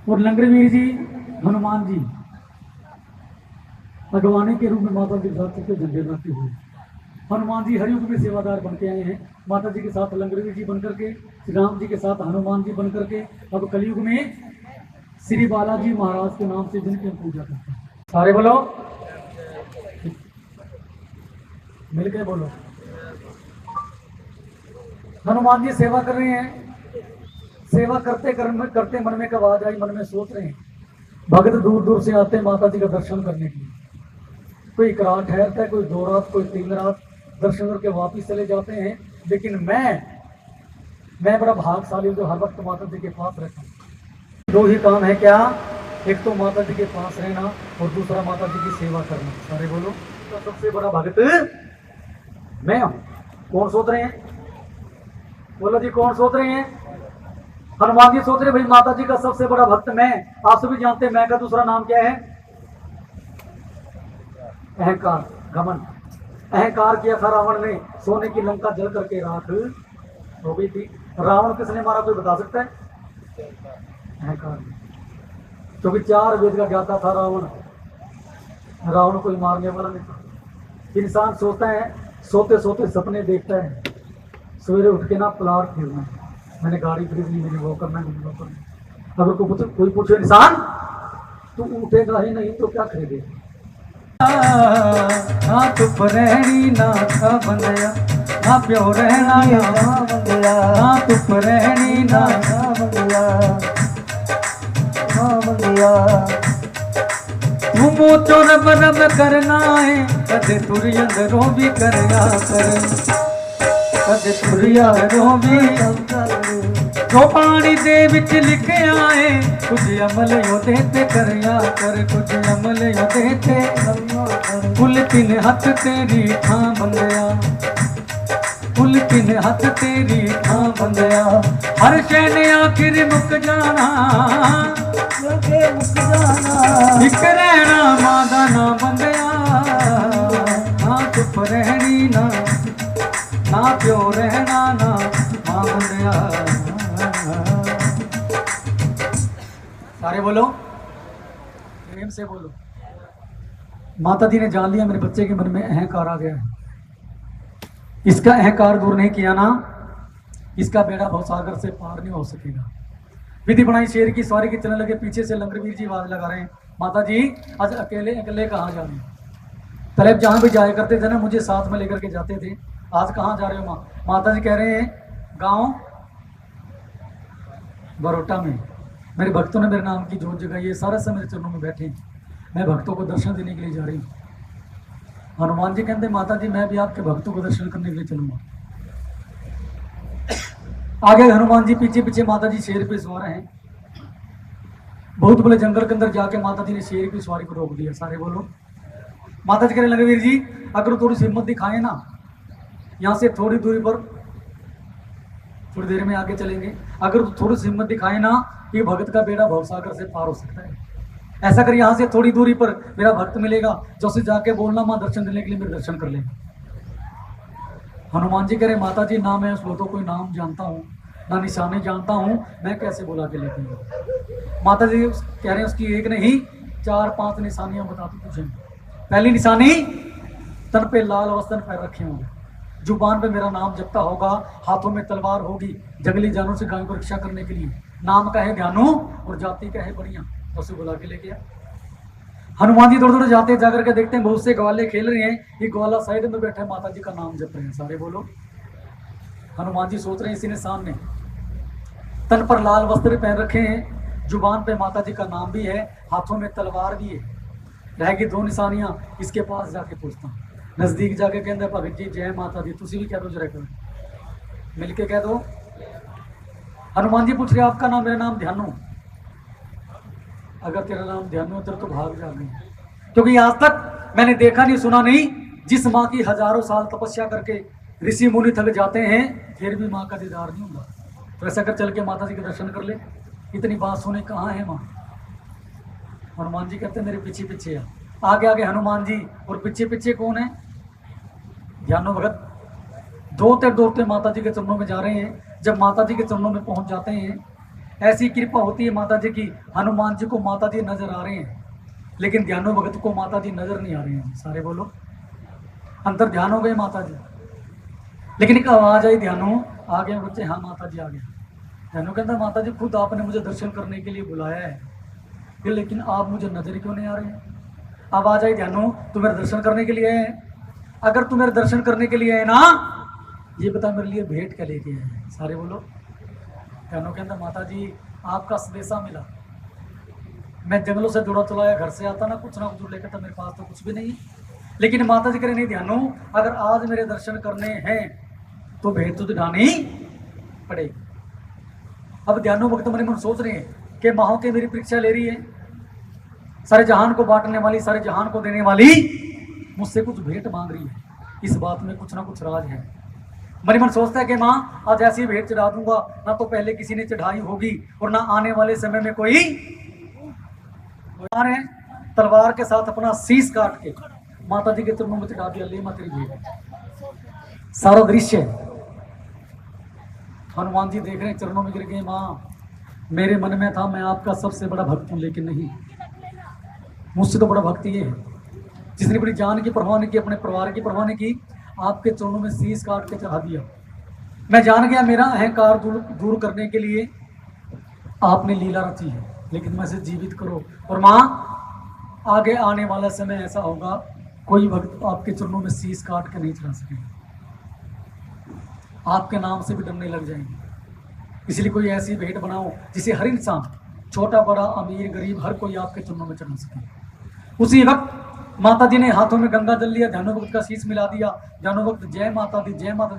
और लंगरवीर जी हनुमान जी अगवानी के रूप में माता जी के साथ सबके झंडे बनाते हुए हनुमान जी हरियुग में सेवादार बन के आए हैं। माता जी के साथ लंगरवीर जी बनकर के, श्री राम जी के साथ हनुमान जी बनकर के अब कलयुग में श्री बालाजी महाराज के नाम से जिनकी हम पूजा करते हैं। सारे बोलो, मिलकर बोलो। हनुमान जी सेवा कर रहे हैं। सेवा करते करते मन में आवाज आई, मन में सोच रहे हैं। भक्त दूर दूर से आते हैं माता जी का दर्शन करने के लिए। कोई एक रात ठहरता है, कोई 2 रात, कोई 3 रात दर्शन करके वापिस चले जाते हैं। लेकिन मैं बड़ा भागशाली जो हर वक्त माता जी के पास रहता हूँ। 2 ही काम है क्या? एक तो माता जी के पास रहना और दूसरा माता जी की सेवा करना। सारे बोलो, तो सबसे बड़ा भक्त मैं हूँ। कौन सोच रहे हैं? बोलो जी, कौन सोच रहे हैं? हनुमान जी सोच रहे भाई माता जी का सबसे बड़ा भक्त मैं। आप सभी जानते हैं मैं का दूसरा नाम क्या है? अहंकार, घमंड। अहंकार किया था रावण ने, सोने की लंका जल करके राख हो गई थी। रावण किसने मारा, कोई बता सकता है? अहंकार। क्योंकि 4 वेद का ज्ञाता था रावण। रावण कोई मारने वाला नहीं था। इंसान सोचता है, सोते सोते सपने देखता है, सवेरे उठ के ना प्लाट खेलना है, मैंने गाड़ी खरीद ली, मैंने वो करना है, मैंने वो करना है। अगर कोई पूछे इंसान तू उठेगा ही नहीं तो क्या खरीदेगा? ना चुप रहनी ना था बंदया, ना प्यो रहना ना बंदया, ना चुप रहनी ना था बंदया, ना बंदया। तुम तो रब रब करना है, कदे तुरी अंदरों भी करया कर, कदे तुरी अंदरों भी जो पानी दे विच लिखे आए, कुछ अमल योदे ते करया कर, कुछ अमल योदे ते कुल 3 हथ तेरी थां बंदया, कुल 3 हथ तेरी थां बंदया। हर शै ने आखिर मुक जाना, मुक जाना। इक रहना मां दा ना बंदया, ना चुप रहनी ना प्यो रहना ना मां बंदया। सारे बोलो, प्रेम से बोलो। माता जी ने जान लिया मेरे बच्चे के मन में अहंकार आ गया है। इसका अहंकार दूर नहीं किया ना, इसका बेड़ा भवसागर से पार नहीं हो सकेगा। विधि बनाई शेर की सवारी की चलने लगे। पीछे से लंगरवीर जी आवाज लगा रहे हैं, माता जी आज अकेले अकेले कहाँ जा रहे हैं? पहले जहाँ भी जाया करते थे ना, मुझे साथ में लेकर के जाते थे। आज कहाँ जा रहे हो माँ? माता जी कह रहे हैं गाँव बरोटा में मेरे भक्तों ने मेरे नाम की जोत जगाई है, सारा समय मेरे चरणों में बैठे, मैं भक्तों को दर्शन देने के लिए जा रही हूँ। हनुमान जी कहते माता जी मैं भी आपके भक्तों को दर्शन करने के लिए चलूंगा। आगे हनुमान जी, पीछे पीछे माता जी शेर पे सवार हैं। बहुत बड़े जंगल के अंदर जाके माता जी ने शेर की सवारी को रोक दिया। सारे बोलो। माता जी कहने लगे वीर जी अगर थोड़ी सी हिम्मत दिखाए ना, यहाँ से थोड़ी दूरी पर, थोड़ी देर में आगे चलेंगे, अगर थोड़ी सी हिम्मत दिखाए ना, ये भगत का बेड़ा भवसागर से पार हो सकता है। ऐसा कर यहाँ से थोड़ी दूरी पर मेरा भक्त मिलेगा, जो से जाके बोलना माँ दर्शन देने के लिए मेरे दर्शन कर लेगा। हनुमान जी कह रहे माता जी ना मैं उस लोगों कोई नाम जानता हूँ ना निशानी जानता हूँ, मैं कैसे बुला के लेती हूँ? माता जी कह रहे हैं उसकी एक नहीं 4-5 निशानियां बताती तुझे। पहली निशानी, तन पे लाल वस्त्र पैर रखे होंगे, जुबान पे मेरा नाम जपता होगा, हाथों में तलवार होगी, जंगली जानों से गायों को रक्षा करने के लिए। नाम का है ध्यानो और जाति का है बढ़िया, उसे बुला के लेके आ। हनुमान जी दौड़ जाते हैं, जाकर के देखते हैं बहुत से ग्वाले खेल रहे हैं, ये ग्वाला साइड में बैठा है, माता जी का नाम जप रहे हैं। सारे बोलो। हनुमान जी सोच रहे हैं इसी ने सामने, तन पर लाल वस्त्र पहन रखे हैं, जुबान पे माता जी का नाम भी है, हाथों में तलवार भी है, रहेगी 2 निशानियां। इसके पास जाके पूछता हूँ, नजदीक जाके कहते भगत जी जय माता दी, तुसी भी कह दो जरा मिलके कह दो। हनुमान जी पूछ रहे आपका नाम? मेरा नाम ध्यानो। अगर तेरा नाम ध्यानो तेरे तो भाग जा गई, क्योंकि आज तक मैंने देखा नहीं सुना नहीं, जिस माँ की हजारों साल तपस्या करके ऋषि मुनि थक जाते हैं फिर भी माँ का दीदार नहीं होगा। तो ऐसा कर चल के माता जी के दर्शन कर ले। इतनी बात सुने कहाँ है माँ? हनुमान जी कहते मेरे पीछे पीछे आ। आगे आगे हनुमान जी और पीछे पीछे कौन है? ध्यानो भगत। दौड़ते दौड़ते माता जी के चरणों में जा रहे हैं। जब माता जी के चरणों में पहुंच जाते हैं, ऐसी कृपा होती है माता जी की, हनुमान जी को माता जी नजर आ रहे हैं, लेकिन ध्यानो भगत को माता जी नजर नहीं आ रहे हैं। सारे बोलो, अंतर ध्यान हो गए माता जी, लेकिन एक आवाज आई, ध्यानो आ गए बच्चे, हाँ माता जी आ गए। ध्यानो कहता माता जी खुद आपने मुझे दर्शन करने के लिए बुलाया है, फिर लेकिन आप मुझे नजर क्यों नहीं आ रहे हैं। आवाज आई, ध्यानो तू मेरे दर्शन करने के लिए है, अगर तू मेरे दर्शन करने के लिए है ना, ये बता मेरे लिए भेंट क्या लेके आए। सारे बोलो, ध्यानो कहता माता जी आपका संदेशा मिला, मैं जंगलों से जुड़ा चलाया, घर से आता ना कुछ लेकर, तो मेरे पास तो कुछ भी नहीं है, लेकिन माता जी कह रहे नहीं ध्यानो, अगर आज मेरे दर्शन करने हैं तो भेंट तो दिखानी पड़ेगी। अब ध्यानो भक्त मन मन सोच रहे हैं कि माँ के मेरी परीक्षा ले रही है, सारे जहान को बांटने वाली, सारे जहान को देने वाली, मुझसे कुछ भेंट मांग रही है, इस बात में कुछ ना कुछ राज है। मन मन सोचता है कि माँ आज ऐसी भेंट चढ़ा दूंगा, ना तो पहले किसी ने चढ़ाई होगी और ना आने वाले समय में कोई ने तलवार के साथ अपना शीश काट के माता जी के चरणों में चढ़ा दिया, ले माँ तेरी भेंट। सारा दृश्य हनुमान जी देख रहे हैं, चरणों में गिर गए, माँ मेरे मन में था मैं आपका सबसे बड़ा भक्त हूं, लेकिन नहीं, मुझसे तो बड़ा भक्त ये है जिसने अपनी जान की परवाह नहीं की, अपने परिवार की परवाह नहीं की, आपके चरणों में शीश काट के चढ़ा दिया। मैं जान गया मेरा अहंकार दूर करने के लिए आपने लीला रची है, लेकिन मैं इसे जीवित करो। और माँ आगे आने वाला समय ऐसा होगा, कोई भक्त आपके चरणों में शीश काट के नहीं चढ़ा सकेगा, आपके नाम से भी डरने लग जाएंगे, इसलिए कोई ऐसी भेंट बनाओ जिसे हर इंसान, छोटा बड़ा अमीर गरीब, हर कोई आपके चरणों में चढ़ा सके। उसी वक्त माता जी ने हाथों में गंगा जल लिया, ध्यानो भक्त का शीश मिला दिया, ध्यानो भक्त जय माता दी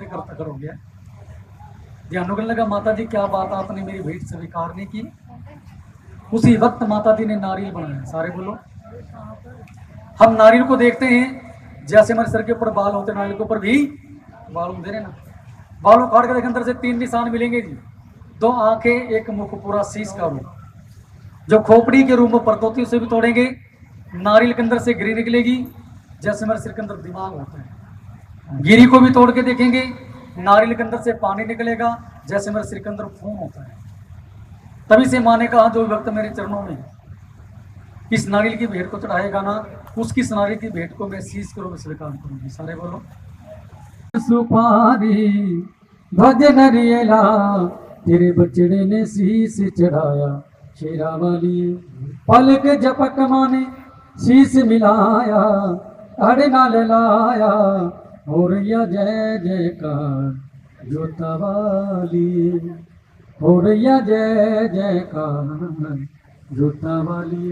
करता कर हो गया। ध्यानो करने लगा माता जी क्या बात आपने मेरी भेंट स्वीकार नहीं की। उसी वक्त माता जी ने नारियल बनाया। सारे बोलो, हम नारियल को देखते हैं जैसे हमारे सर के ऊपर बाल होते, नारियल के ऊपर भी बाल होते रहे ना, बालों काट के अंदर से 3 निशान मिलेंगे जी, 2 आंखें, एक मुख, पूरा शीश का रूप। जो खोपड़ी के रूप में परत होती है उसे भी तोड़ेंगे, नारियल के अंदर से गिरी निकलेगी, जैसे हमारे सिर के अंदर दिमाग होता है। गिरी को भी तोड़ के देखेंगे, नारियल के अंदर से पानी निकलेगा, जैसे मेरे सिर के अंदर खून होता है। तभी से माँ ने कहा जो भक्त मेरे चरणों में इस नारियल की भेंट को चढ़ाएगा ना, उसकी इस नारियल की भेंट को मैं शीश के रूप में स्वीकार करूंगी। सारे बोलो, सुपारी भजन रियला तेरे बचड़े ने शीश चढ़ाया, शेरा वाली पलक झपक माने शीश मिलाया, अड़ नाल लाया हो रैया जय जयकार जोता वाली, हो रैया जय जयकार जोता वाली।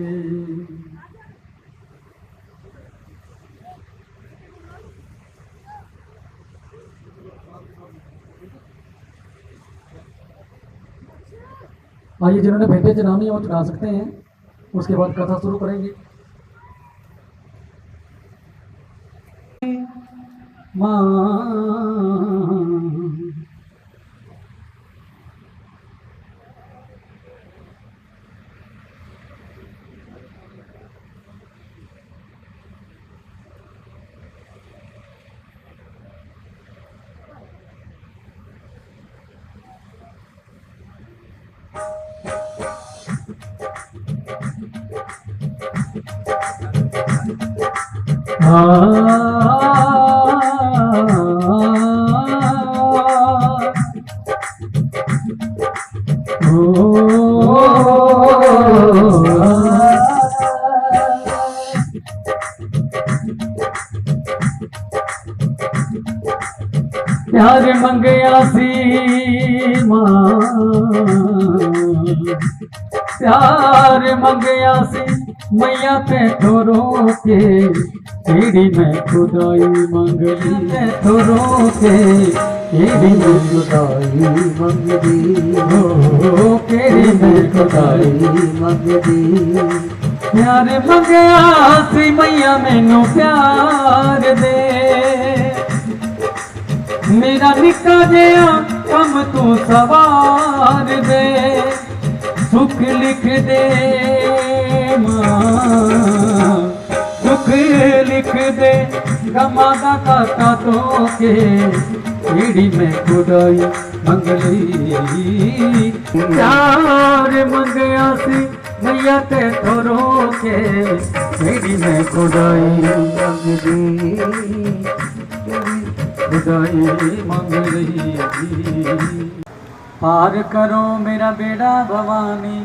आइए, जिन्होंने भेंटें चढ़ानी है वो चढ़ा सकते हैं, उसके बाद कथा शुरू करेंगे। माँ प्यार मंगया सी मां, प्यार मंगया सी मैया ते थोरो के, केड़ी मैं खुदाई मंगली ते थोरो के, केड़ी मैं खुदाई मंगली हो, केड़ी मैं खुदाई मंगली। प्यार मंगया सी मैया मैनू प्यार दे, मेरा निका जिहा कम तू सवार दे, सुख लिख दे मां, सुख लिख दे गमा दा काका तो के, सीढ़ी में खुदाई मंगली प्यार मंगया सी मैया ते थोरो के सीढ़ी में खुदाई मंगली खुदाई मंगली पार करो मेरा बेड़ा भवानी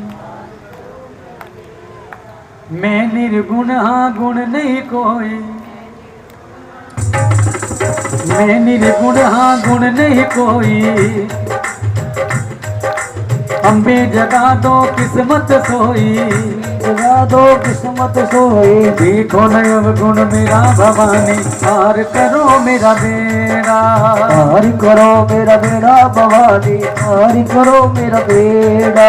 मैं निर्गुण हाँ गुण नहीं कोई मैं निर्गुण हाँ गुण नहीं कोई अम्बे जगा दो किस्मत सोई जगा दो किस्मत सोई देखो नव गुण मेरा भवानी पार करो मेरा बेड़ा पार करो मेरा बेड़ा भवानी पार करो मेरा बेड़ा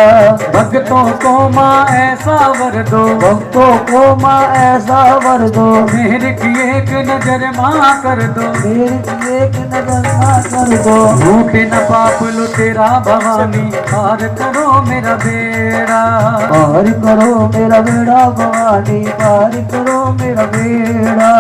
भक्तों को माँ ऐसा वर दो भक्तों को माँ ऐसा वर दो मेरे की एक नजर माँ कर दो मेरे की एक नजर माँ कर दो भूखे न पाप लो तेरा भवानी पार करो मेरा बेड़ा पार करो मेरा बेड़ा भवानी पार करो मेरा बेड़ा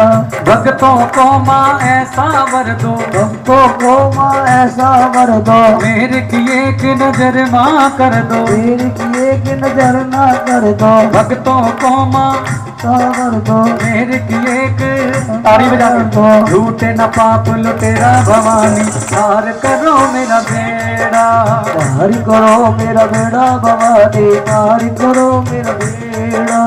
भक्तों को माँ ऐसा वर दो भक्तों को माँ ऐसा वर दो मेरे की एक नजर माँ कर दो मेरे की एक नजर ना कर दो भक्तों को माँ वर दो मेरे की एक ताड़ी बजा दो झूठे न पाप लो तेरा भवानी पार करो मेरा बेड़ा पार करो मेरा बेड़ा भवानी पार करो मेरा बेड़ा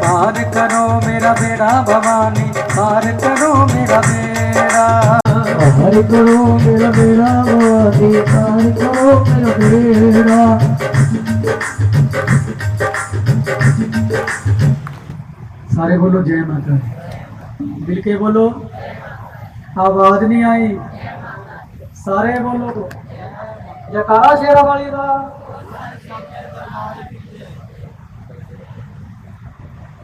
पार करो मेरा बेड़ा भवानी पार करो मेरा बेड़ा पार करो मेरा बेड़ा भवानी पार करो मेरा बेड़ा सारे बोलो जय माता मिल के बोलो आवाज नहीं आई सारे बोलो जयकारा शेरा वाली दा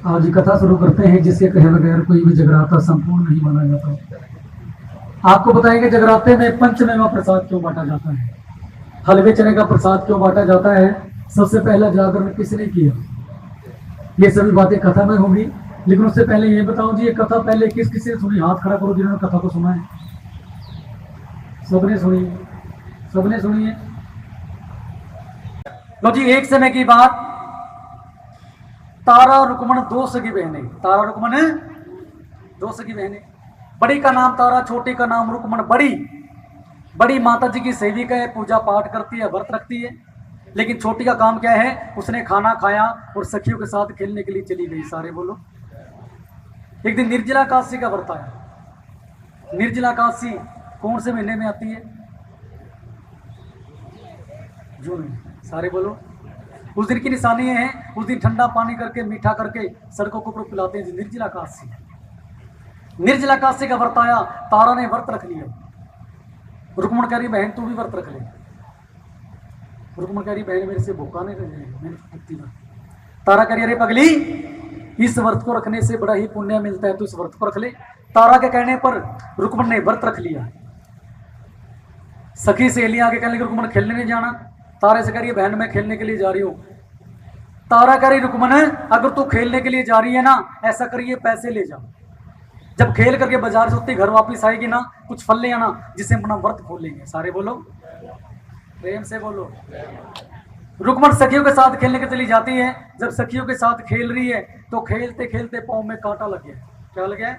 आज कथा शुरू करते हैं जिसके कहे बगैर कोई भी जगराता संपूर्ण नहीं माना जाता। आपको बताएंगे जगराते में पंचमेवा प्रसाद क्यों बांटा जाता है, हलवे चने का प्रसाद क्यों बांटा जाता है, सबसे पहला जागरण किसने किया, ये सभी बातें कथा में होंगी। लेकिन उससे पहले ये बताऊं जी ये कथा पहले किस किसने सुनी, हाथ खड़ा करो जिन्होंने कथा को सुना है। सबने सुनी, सबने सुनी है। लो जी एक समय की बात, तारा और रुक्मण दो सगी बहनें, तारा और रुक्मण दो सगी बहनें, बड़ी का नाम तारा, छोटी का नाम रुक्मण। बड़ी माता जी की सेविका है, पूजा पाठ करती है, व्रत रखती है। लेकिन छोटी का काम क्या है, उसने खाना खाया और सखियों के साथ खेलने के लिए चली गई। सारे बोलो। एक दिन निर्जला एकादशी का व्रत आया। निर्जला एकादशी कौन से महीने में आती है, जून में। सारे बोलो। उस दिन की निशानी है, उस दिन ठंडा पानी करके मीठा करके सड़कों को पिलाते हैं। निर्जला एकादशी, निर्जला एकादशी का व्रत आया, तारा ने व्रत रख लिया। रुक्मण कह रही बहन तू भी व्रत रख ले। रुक्मण कह रही बहन मेरे से भूखा नहीं रह जाएगा, मैंने भूखती ना। तारा कह रही अरे पगली इस व्रत को रखने से बड़ा ही पुण्य मिलता है, तू इस व्रत को रख ले। तारा के कहने पर रुक्मण ने व्रत रख लिया। सखी सहेलियां आगे कहने लगी रुक्मण खेलने नहीं जाना। तारे से कह रही बहन मैं खेलने के लिए जा रही हूँ। तारा कह रही रुक्मण अगर तू खेलने के लिए जा रही है ना, ऐसा करिए पैसे ले जा, जब खेल करके बाजार से उतनी घर वापस आएगी ना कुछ फल ले आना जिससे अपना व्रत खोल लेंगे। सारे बोलो, प्रेम से बोलो। रुक्मण सखियों के साथ खेलने के चली जाती है। जब सखियों के साथ खेल रही है तो खेलते खेलते पाँव में कांटा लग गया। क्या लग गया?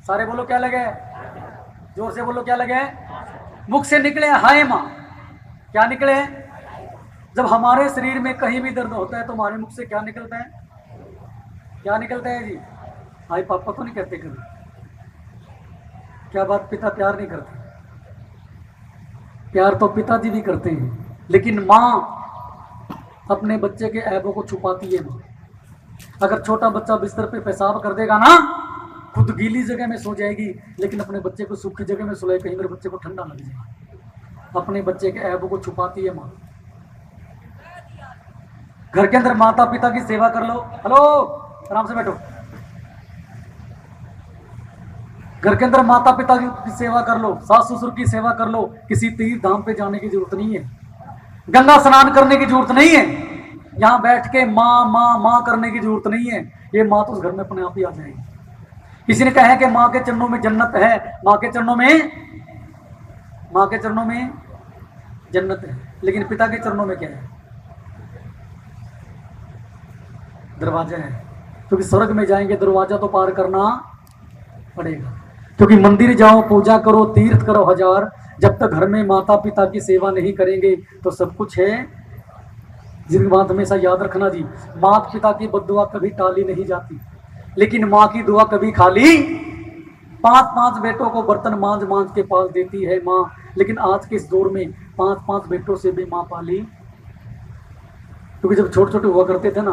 सारे बोलो क्या लगे, जोर से बोलो क्या लगे। मुख से निकले हाय माँ। क्या निकले? जब हमारे शरीर में कहीं भी दर्द होता है तो हमारे मुख से क्या निकलता है? क्या निकलता है जी? हाय पापा तो नहीं कहते कभी। क्या बात, पिता प्यार नहीं करते? प्यार तो पिताजी भी करते हैं, लेकिन माँ अपने बच्चे के ऐबों को छुपाती है। माँ अगर छोटा बच्चा बिस्तर पे पेशाब कर देगा ना, खुद गीली जगह में सो जाएगी, लेकिन अपने बच्चे को सूखी जगह में सुलाए, कहीं मेरे बच्चे को ठंडा लग जाएगा। अपने बच्चे के ऐबों को छुपाती है माँ। घर के अंदर माता पिता की सेवा कर लो। हेलो, आराम से बैठो। घर के अंदर माता पिता की सेवा कर लो, सास ससुर की सेवा कर लो। किसी तीर्थ धाम पे जाने की जरूरत नहीं है, गंगा स्नान करने की जरूरत नहीं है, यहाँ बैठ के माँ माँ माँ करने की जरूरत नहीं है। ये माँ तो उस घर में अपने आप ही आ जाएगी। किसी ने कहा है कि माँ के चरणों में जन्नत है, माँ के चरणों में माँ के चरणों में जन्नत है, लेकिन पिता के चरणों में क्या है? दरवाजा है। क्योंकि स्वर्ग में जाएंगे दरवाजा तो पार करना पड़ेगा। क्योंकि मंदिर जाओ, पूजा करो, तीर्थ करो हजार, जब तक घर में माता पिता की सेवा नहीं करेंगे तो सब कुछ है। जिनकी बात हमेशा याद रखना जी, माता पिता की बद्दुआ कभी टाली नहीं जाती, लेकिन माँ की दुआ कभी खाली। 5-5 बेटों को बर्तन मांझ मांझ के पाल देती है माँ, लेकिन आज के इस दौर में 5-5 बेटों से भी माँ पाली। क्योंकि जब छोटे छोटे हुआ करते थे ना,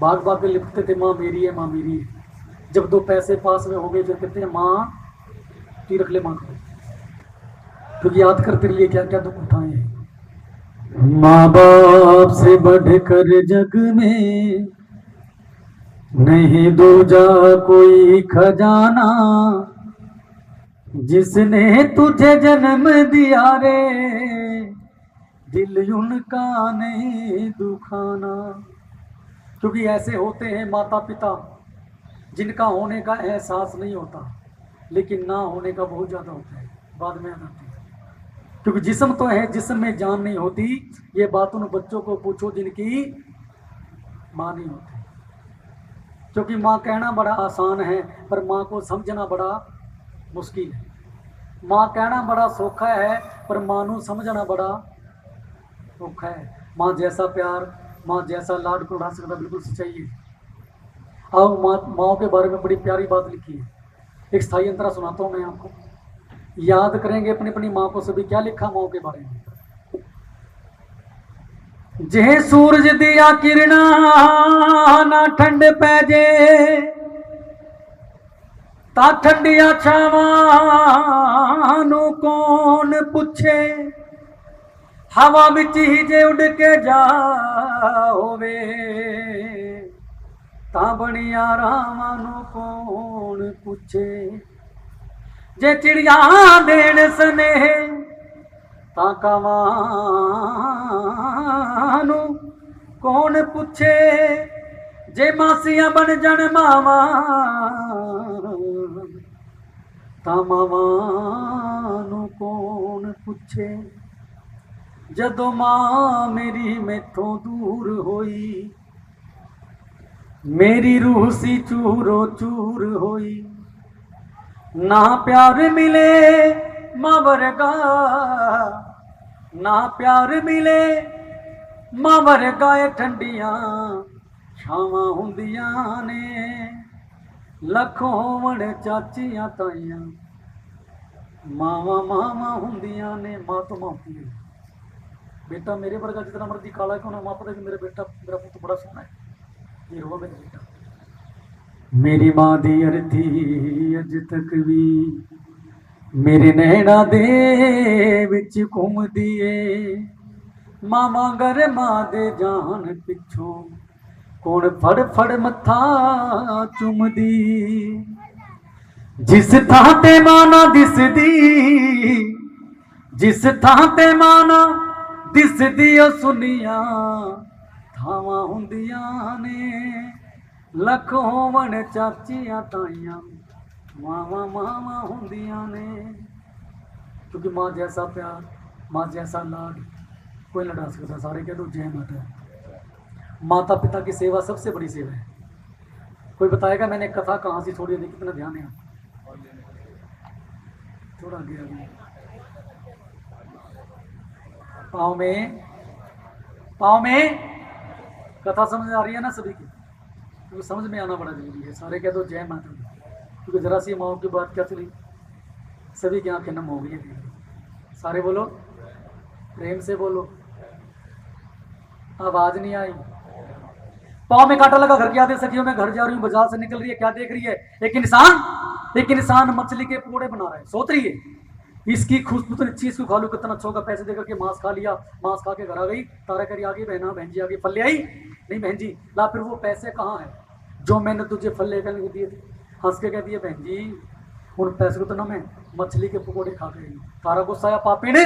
भाग भाग के लिखते थे माँ मेरी है, माँ मेरी है। जब 2 पैसे पास में हो गए फिर कहते हैं माँ तू रख ले माँ को, क्योंकि याद कर तेरे लिए क्या क्या दुख उठाए हैं। माँ बाप से बढ़कर जग में नहीं दूजा कोई खजाना, जिसने तुझे जन्म दिया रे दिल उनका नहीं दुखाना। क्योंकि ऐसे होते हैं माता पिता जिनका होने का एहसास नहीं होता, लेकिन ना होने का बहुत ज़्यादा होता है, बाद में आ जाती है। क्योंकि जिस्म तो है, जिस्म में जान नहीं होती। ये बात उन बच्चों को पूछो जिनकी माँ नहीं होती। क्योंकि माँ कहना बड़ा आसान है, पर माँ को समझना बड़ा मुश्किल है। माँ कहना बड़ा सौखा है, पर माँ को समझना बड़ा औखा है। माँ जैसा प्यार, माँ जैसा लाड को उड़ा सकता, बिल्कुल सच्चाई है। अब माँ के बारे में बड़ी प्यारी बात लिखी है, एक स्थायी अंतरा सुनाता हूँ मैं आपको, याद करेंगे अपनी अपनी माँ को सभी। क्या लिखा माँ के बारे में? जे सूरज दिया किरणा ना ठंड पैजे, ता ठंडिया छावां नू कौन पूछे, हवा विच ही जे उड़ के जा होवे, ता बनिया रावां नू कौन पूछे। जे चिड़िया देन स्नेह ता कावां नू कौन पूछे, जे मासियां बन जन मावा ता मावा नू कौन पूछे। जदों मां मेरी मैथों दूर होई, मेरी रूह सी चूरो चूर होई, ना प्यार मिले मां वर्गा, ना प्यार मिले मां वर्गा, ठंडियां छावां हुंदियां ने, लखों होवण चाचियां ताइयां मावा मावा हुंदियां ने। मां तो मां होती है। बेटा मेरे वर्गा जितना मर्जी काला क्यों ना, मां पता कि मेरा बेटा, मेरा पुत्र बड़ा सोना है, ये हुआ मेरा बेटा। मेरी मां दी अरथी अज तक भी मेरे नैना दे विच घूमदी ए, मां गर मां दे जान पिछों कौन फड़ फड़ मत्था चुमदी। जिस थां ते मां ना दिसदी, जिस थां ते मां ना दिसदी ओ सुनिया थावां हुंदियां ने, लख होवण चाचियां ताइयां मावा मावा हुंदियां ने। क्योंकि माँ जैसा प्यार, माँ जैसा लाड कोई लड़ा सकता। सारे कह दो जय माता। माता पिता की सेवा सबसे बड़ी सेवा है। कोई बताएगा मैंने कथा कहाँ से छोड़ी थी? कितना ध्यान है? थोड़ा आगे आगे पाँव में कथा समझ आ रही है ना सभी की? क्योंकि समझ में आना बड़ा जरूरी है। सारे कह दो जय माता दी। क्योंकि जरा सी माओ की बात क्या चली, सभी की आंखें नम हो गई है। सारे बोलो, प्रेम से बोलो, आवाज नहीं आई। पाँव में कांटा लगा, घर की आदि सखियों में घर जा रही हूँ, बाजार से निकल रही है, क्या देख रही है? एक इंसान मछली के पकौड़े बना रहा है, सोच रही है इसकी खुशबू तो चीज को खा लू, कितना अच्छा होगा। पैसे देकर के मांस खा लिया, मांस खा के घर आ गई, तारा करी आ गई, बहना बहन जी आ गई, फल ले आई नहीं बहन जी, ला फिर वो पैसे कहाँ है जो मैंने तुझे फल लेकर दिए थे? हंस के कह दिए बहन जी उन पैसे को तो ना मैं मछली के पकौड़े खा के आई। तारा गुस्सा आया, पापी ने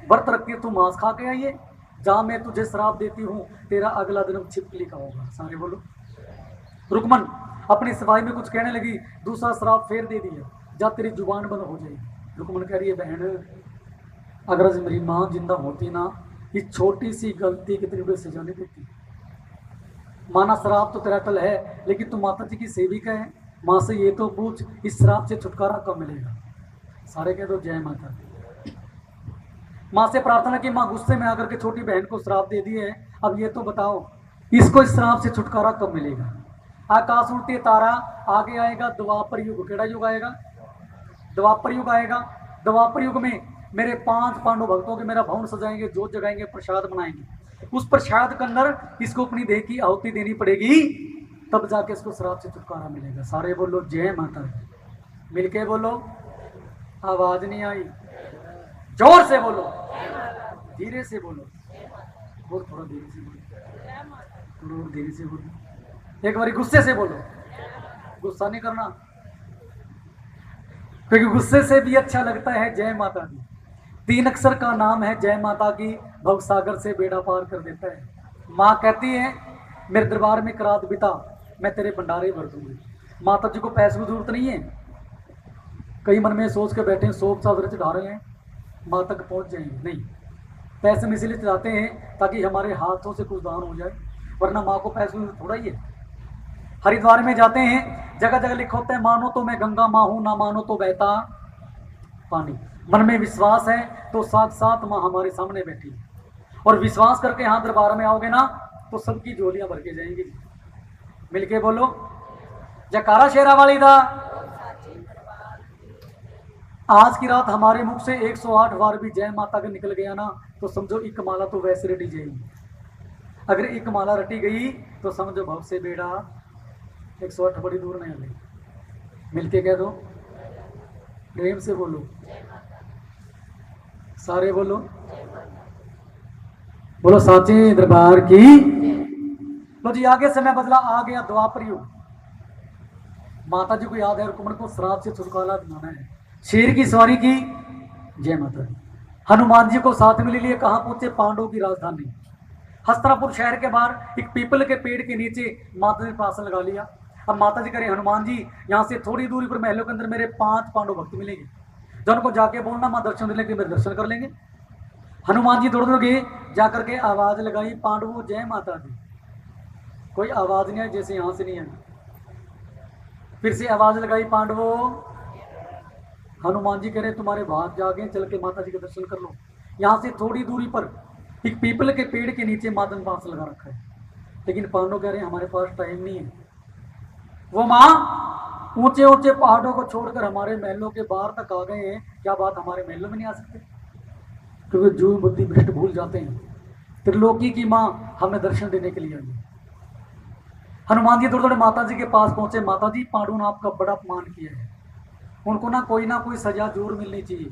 व्रत रख के तू मांस खा के आई है, जा मैं तुझे श्राप देती हूँ, तेरा अगला जन्म छिपकली का होगा। सारे बोलो। रुकमन अपनी सफाई में कुछ कहने लगी, दूसरा श्राप फेर दे दिया, जा तेरी जुबान बंद हो जाएगी। रुकमन कह रही है बहन अगर आज मेरी माँ जिंदा होती ना, इस छोटी सी गलती कितनी बड़ी सजा नहीं देती। माना शराब तो तेरा कल है, लेकिन तू माता जी की सेविका है, माँ से ये तो पूछ इस शराब से छुटकारा कब मिलेगा। सारे कह दो जय माता दी। माँ से प्रार्थना की, माँ गुस्से में आकर के छोटी बहन को श्राप दे दिए है, अब ये तो बताओ इसको इस श्राप से छुटकारा कब मिलेगा। आकाश उड़ते तारा, आगे आएगा द्वापर युग। केड़ा युग आएगा? द्वापर युग आएगा। द्वापर युग में मेरे 5 पांडव भक्तों के मेरा भवन सजाएंगे, जोत जगाएंगे, प्रसाद बनाएंगे। उस प्रसाद के अंदर इसको अपनी देह की आहुति देनी पड़ेगी, तब जाके इसको श्राप से छुटकारा मिलेगा। सारे बोलो जय माता दी। मिलके बोलो, आवाज नहीं आई, जोर से बोलो, धीरे से बोलो, और थोड़ा धीरे से बोलो, थोड़ा धीरे से बोलो, एक बारी गुस्से से बोलो। गुस्सा नहीं करना, क्योंकि गुस्से से भी अच्छा लगता है जय माता दी। 3 अक्षर का नाम है जय माता की, भवसागर से बेड़ा पार कर देता है। माँ कहती है मेरे दरबार में करात बिता, मैं तेरे भंडारे भर दूंगी। माता जी को पैसे की जरूरत नहीं है। कई मन में सोच के बैठे हैं सोप चादर चढ़ा रहे हैं, माँ तक पहुंच जाएंगे, नहीं। पैसे हम इसलिए चढ़ाते हैं ताकि हमारे हाथों से कुछ दान हो जाए, वरना माँ को पैसे की थोड़ा ही है। हरिद्वार में जाते हैं, जगह जगह लिखा होता है मानो तो मैं गंगा माँ हूं, ना मानो तो बहता पानी। मन में विश्वास है तो साथ माँ हमारे सामने बैठी है, और विश्वास करके यहाँ दरबार में आओगे ना तो सबकी झोलियां भर के जाएंगी। मिलके बोलो जयकारा शेरा वाली दा। आज की रात हमारे मुख से 108 बार भी जय माता का निकल गया ना, तो समझो एक माला तो वैसे रटी जाएगी। अगर एक माला रटी गई तो समझो भव से बेड़ा 108 बड़ी दूर नहीं आ गई। मिलके कह दो, प्रेम से बोलो, सारे बोलो, बोलो साचे दरबार की। लो जी, आगे समय बदला, आ गया द्वापर युग। माता जी को याद है रुक्मण को श्राप से छुटकारा दिलाना है। शेर की सवारी की, जय माता दी। हनुमान जी को साथ में ले लिए, कहां पहुंचे? पांडवों की राजधानी हस्तिनापुर शहर के बाहर एक पीपल के पेड़ के नीचे माता जी पासन लगा लिया। अब माता जी कह रहे हनुमान जी यहाँ से थोड़ी दूरी पर महलों के अंदर मेरे 5 पांडव भक्त मिलेंगे, जो उनको जाके बोलना माँ दर्शन देने के मेरे दर्शन कर लेंगे। हनुमान जी दौड़ दौड़ गए, जाकर के आवाज लगाई, पांडवों जय माता दी। कोई आवाज नहीं आई, जैसे यहां से नहीं आई। फिर से आवाज लगाई, पांडवों। हनुमान जी कह रहे तुम्हारे भाग जागे, चल के माता जी के दर्शन कर लो। यहाँ से थोड़ी दूरी पर एक पीपल के पेड़ के नीचे माता ने पास लगा रखा है, लेकिन पांडव कह रहे हैं हमारे पास टाइम नहीं है। वो माँ ऊंचे ऊंचे पहाड़ों को छोड़कर हमारे महलों के बाहर तक आ गए हैं, क्या बात हमारे महलों में नहीं आ सकते? क्योंकि जो बुद्धि भ्रष्ट भूल जाते हैं। त्रिलोकी की माँ हमें दर्शन देने के लिए आई। हनुमान जी थोड़े थोड़े माता जी के पास पहुंचे, माता जी पांडु ने आपका बड़ा अपमान किया है, उनको ना कोई सजा जरूर मिलनी चाहिए।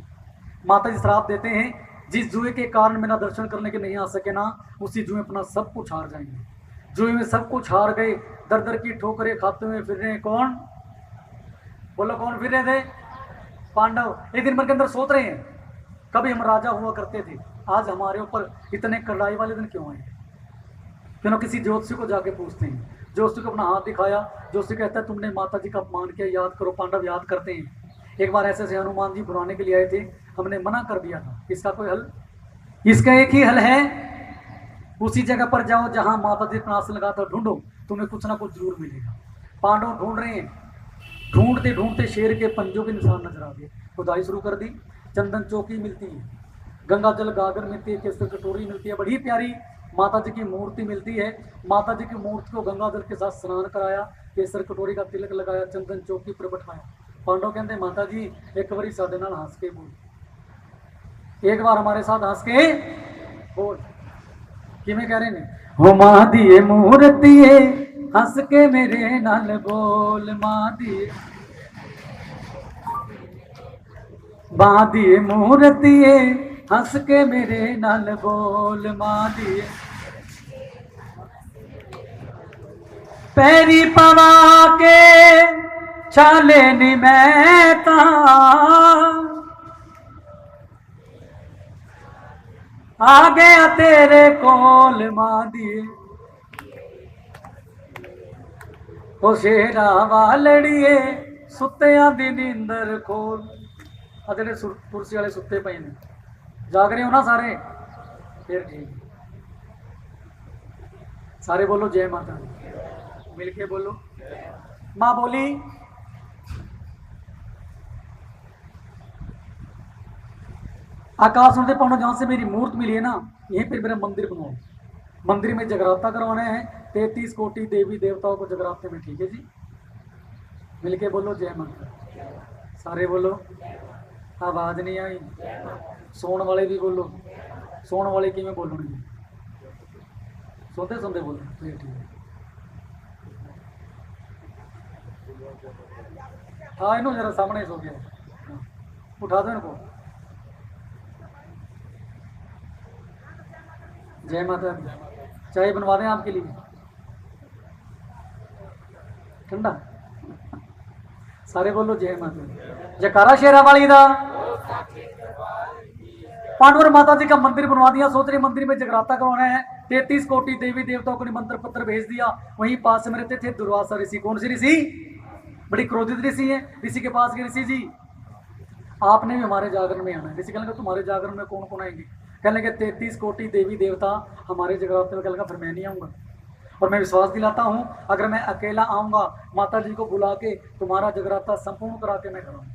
माता जी श्राप देते हैं, जिस जुए के कारण मेरा दर्शन करने के नहीं आ सके ना, उसी जुए अपना सब कुछ हार जाएंगे। जुए में सब कुछ हार गए, दर दर की ठोकरें खाते हुए फिर रहे। कौन? बोलो कौन फिर रहे थे? पांडव। एक दिन मन के अंदर सोच रहे हैं कभी हम राजा हुआ करते थे, आज हमारे ऊपर इतने कड़ाई वाले दिन क्यों आए? क्यों ना किसी ज्योतिषी को जाके पूछते हैं। ज्योतिषी को अपना हाथ दिखाया, ज्योतिषी कहता है तुमने माता जी का अपमान किया, याद करो। पांडव याद करते हैं, एक बार ऐसे हनुमान जी बुलाने के लिए आए थे, हमने मना कर दिया था। इसका कोई हल? इसका एक ही हल है, उसी जगह पर जाओ जहां माता जी अपना आसन लगाता, ढूंढो, तुम्हें कुछ ना कुछ जरूर मिलेगा। पांडव ढूंढ रहे हैं, ढूंढते ढूंढते शेर के पंजों के निशान नजर आ गए। खुदाई शुरू कर दी, चंदन चौकी मिलती है, गंगा जल गागर मिलती है, केसर कटोरी मिलती है, बड़ी प्यारी माता जी की मूर्ति मिलती है। माता जी की मूर्ति को गंगा जल के साथ स्नान कराया, केसर कटोरी का तिलक लगाया, चंदन चौकी पर बैठाया। पांडव कहते माता जी एक बारी साढ़े नाल हंस के बोल, एक बार हमारे साथ हंस के बोल। किमें कह रहे ने? हो मां दिए मूर्ति हंस के मेरे नाल बोल, मां दिए मां दिए मूर्ति हंस के मेरे नाल बोल, मां दिए पैरी पवा के छाले नी मैं ता आ गया तेरे कोल, मां दिए ओ शेरा वालड़िए सुत्तियां दी नींदर खोल। आ जेडे कुर्सी वाले सुत्ते पे ने, जाग रहे हो ना सारे? फिर ठीक। सारे बोलो जय माता दी, मिलके बोलो। माँ बोली आकाश सुनते पौनो जहां से मेरी मूर्त मिली है ना, यहीं पर मेरा मंदिर बनाओ। मंदिर में जगराता करवाना है, 33 कोटि देवी देवताओं को जगराते में, ठीक है जी? मिलके बोलो जय माता। सारे बोलो। आवाज नहीं आई। सोने वाले भी बोलो। सोने वाले कि बोलूंगी? सुनते सुनते बोलो, फिर ठीक है। हाँ इन्हों जरा सामने सो गया, उठा दो इनको। जय माता दी। चाय बनवा दें आपके लिए ठंडा? सारे बोलो जय माता दी। जयकारा शेरा वाली दा। पांडवर माता जी का मंदिर बनवा दिया, सोच रहे मंदिर में जगराता करवाना है, 33 कोटि देवी देवताओं को निमंत्रण पत्र भेज दिया। वहीं पास में रहते थे दुर्वासा ऋषि। कौन सी ऋषि? बड़ी क्रोधित ऋषि है। ऋषि के पास गए, ऋषि जी आपने भी हमारे जागरण में आना है। ऋषि कहने लगा तुम्हारे जागरण में कौन कौन आएंगे? कहने लगे 33 कोटि देवी देवता हमारे जगराते में। कहने लगा फिर मैं नहीं आऊँगा, और मैं विश्वास दिलाता हूँ अगर मैं अकेला आऊँगा माता जी को बुला के तुम्हारा जगराता संपूर्ण करा के मैं करूँगा।